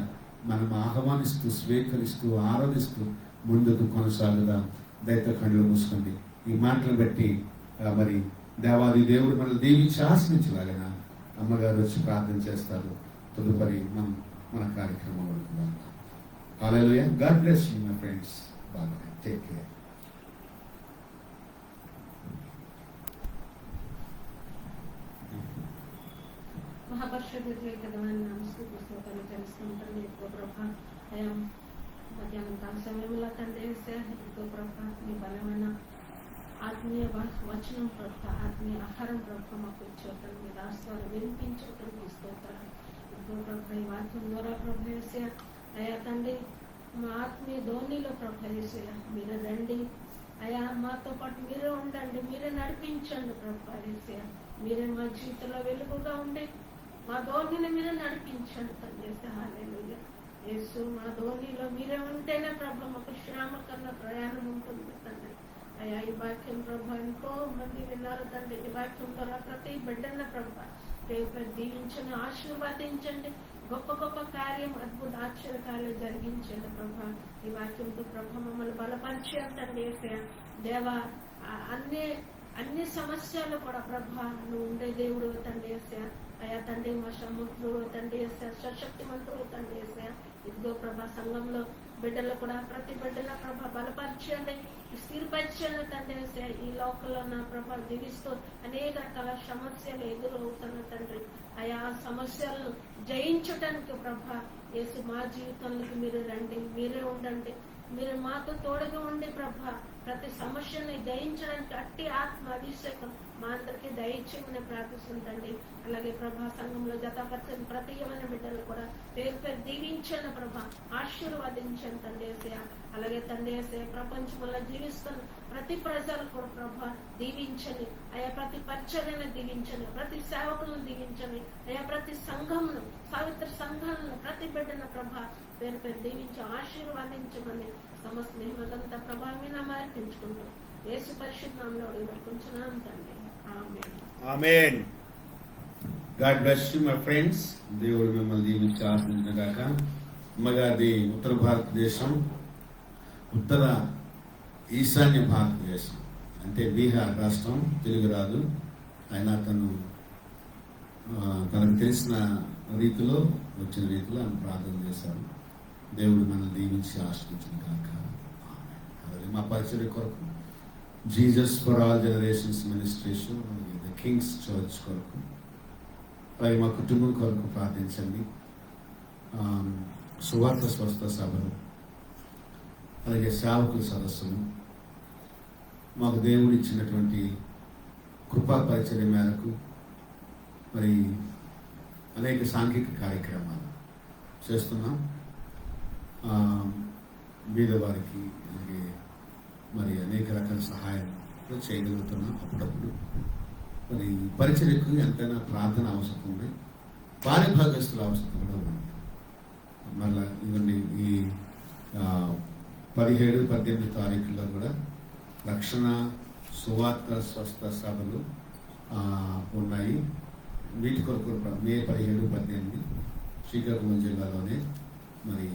మనం ఆహ్వానిస్తూ, స్వీకరిస్తూ, ఆరాధిస్తూ ముందుకు కొనసాగుదాం. దయతో కళ్ళు మూసుకోండి. ఈ మాటలు బట్టి మరి దేవాది దేవుడు మనల్ని దీవించి ఆశ్రయించలాగన అమ్మగారు వచ్చి ప్రార్థన చేస్తారు. తదుపరి మన కార్యక్రమం వరకు. Hallelujah. God bless you my friends. Bye. Take care. మహాపరిషుద్ధులే కదా స్తోత్రాలు తెలుసుకుంటాను. ఎక్కువ ప్రభా మధ్యాహ్నం కాల సమయంలో తండ్రి ఎక్కువ ప్రభా మీ బలమైన ఆత్మీయ వచనం ప్రభా, ఆత్మీయ ఆహారం ప్రభా మాకు ఇచ్చేటం, మీ రాష్ట్రాలు వినిపించేటం మీ స్తోత్రాలు. ఎక్కువ ప్రభా ఈ వాక్యం ద్వారా ప్రభేసే అయా తండ్రి, మా ఆత్మీయ ధోనిలో ప్రభేసే మీరు రండి అయా, మాతో పాటు మీరే ఉండండి, మీరే నడిపించండి ప్రభేసే. మీరే మా జీవితంలో వెలుగుగా ఉండి మా ధోనిని మీరే నడిపించండి తండ్రి. హల్లెలూయా. యేసు మా ధోనిలో మీరే ఉంటేనే ప్రభా మాకు శ్రమ కన్నా ప్రయాణం ఉంటుంది తండ్రి. అయ్యా ఈ వాక్యం ప్రభా ఎంతో మంది విన్నారు తండ్రి. ఈ వాక్యం ద్వారా ప్రతి బిడ్డన్న ప్రభా దీవించండి, ఆశీర్వదించండి. గొప్ప గొప్ప కార్యం, అద్భుత ఆశ్చర్య కార్యాలు జరిగించండి ప్రభా. ఈ వాక్యంతో ప్రభా మమ్మల్ని బలపరిచారు తండ్రి. దేవా అన్ని సమస్యలు కూడా ప్రభా నువ్వు ఉండే దేవుడు తండ్రి. అయ్యా తండ్రి, మా సముద్రుడు తండ్రి, సశక్తిమంతుడు తండ్రి. ఇదిగో ప్రభా సంఘంలో బిడ్డలు కూడా ప్రతి బిడ్డల ప్రభా బలపరచండి, స్థిరపరచండి తండ్రి. ఈ లోకంలో నా ప్రభా జీవిస్తూ అనేక రకాల సమస్యలు ఎదురవుతున్న తండ్రి. అయా సమస్యలను జయించడానికి ప్రభా యేసు మా జీవితంలోకి మీరు రండి, మీరే ఉండండి, మీరు మాతో తోడుగా ఉండి ప్రభా ప్రతి సమస్యని జయించడానికి అట్టి ఆత్మ అభిషేకం మా అందరికీ దయచేయమని ప్రార్థిస్తుంటండి. అలాగే ప్రభా సంఘంలో జతపరచని ప్రతి యవన బిడ్డలు కూడా పేరు పేరు దీవించండి ప్రభా, ఆశీర్వదించండి తండ్రి. అలాగే తండ్రి ప్రపంచంలో జీవిస్తున్న ప్రతి ప్రజలు కూడా ప్రభా దీవించండి అయ్యా, ప్రతి పరిచర్యను దీవించండి, ప్రతి సేవకులను దీవించండి అయ్యా, ప్రతి సంఘమును, సావిత్ర సంఘాలను, ప్రతి బిడ్డను ప్రభా పేరు పేరు దీవించి ఆశీర్వదించమని సమస్త మహిమలంతా ప్రభావమైన మార్పించుకుంటూ యేసు పరిశుద్ధ నామములో వేడుకుంటున్నాం తండ్రి. Amen. Amen. God bless you my friends. దేవుడు మిమ్మల్ని దీవించి ఆశీర్వదించుగాక. అమ్మగారిది ఉత్తర భారతదేశం, ఉత్తర ఈశాన్య భారతదేశం అంటే బీహార్ రాష్ట్రం, తెలుగు రాదు. అయినా తనకు తెలిసిన రీతిలో, వచ్చిన రీతిలో ఆయన ప్రార్థన చేశారు. దేవుడు మనల్ని దీవించి ఆశీర్వదించిన కాక. మా పరిచర్య కొరకు Jesus for all generations ministration, the Kings church కొరకు అలాగే మా కుటుంబం కొరకు ప్రార్థించండి. సువార్త స్వస్థ సభలు, అలాగే సేవకుల సదస్సులు, మాకు దేవుడు ఇచ్చినటువంటి కృపా పరిచర్య మేరకు మరి అనేక సాంఘిక కార్యక్రమాలు చేస్తున్నాం. బీదవారికి అలాగే మరి అనేక రకాల సహాయం చేయగలుగుతున్నాం. అప్పుడప్పుడు మరి పరిచర్యకు ఎంతైనా ప్రార్థన అవసరం ఉంది, పారిభాగస్తుల అవసరం కూడా ఉంది. మళ్ళీ ఇవన్నీ ఈ 17-18 తారీఖుల్లో కూడా రక్షణ సువార్త స్వస్థ సభలు ఉన్నాయి. వీటి కొరకు మే 17-18 శ్రీకాకుళం జిల్లాలోనే మరి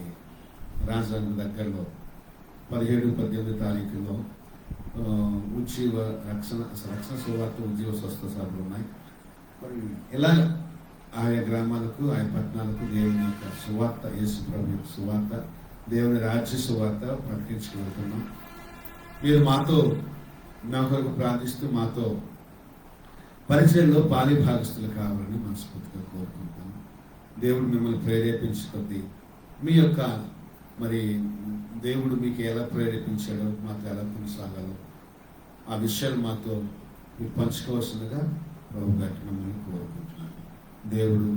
రాజధాని దగ్గరలో 17-18 తారీఖుల్లో ఉజ్జీవ రక్షణ సువార్త ఉజ్జీవ స్వస్థ సభలు ఉన్నాయి. మరి ఇలా ఆయా గ్రామాలకు ఆయా పట్టణాలకు దేవుని యొక్క సువార్త, యేసు ప్రభు యొక్క సువార్త, దేవుని రాజ్య సువార్త ప్రకటించుకుంటున్నాం. మీరు మాతో నా కొరకు ప్రార్థిస్తూ మాతో పరిచయంలో పాలిభాగస్తులు కావాలని మనస్ఫూర్తిగా కోరుకుంటాను. దేవుడు మిమ్మల్ని ప్రేరేపించుకొద్ది మీ యొక్క మరి దేవుడు మీకు ఎలా ప్రేరేపించాడో, మాతో ఎలా కొనసాగాలో ఆ విషయాలు మాతో మీరు పంచుకోవాల్సిందిగా ప్రభు గారికి మిమ్మల్ని కోరుకుంటున్నాను. దేవుడు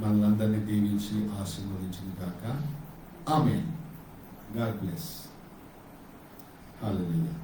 మనల్ని దీవించి ఆశీర్వదించిన కాక ఆమేన్. God bless. హల్లెలూయా.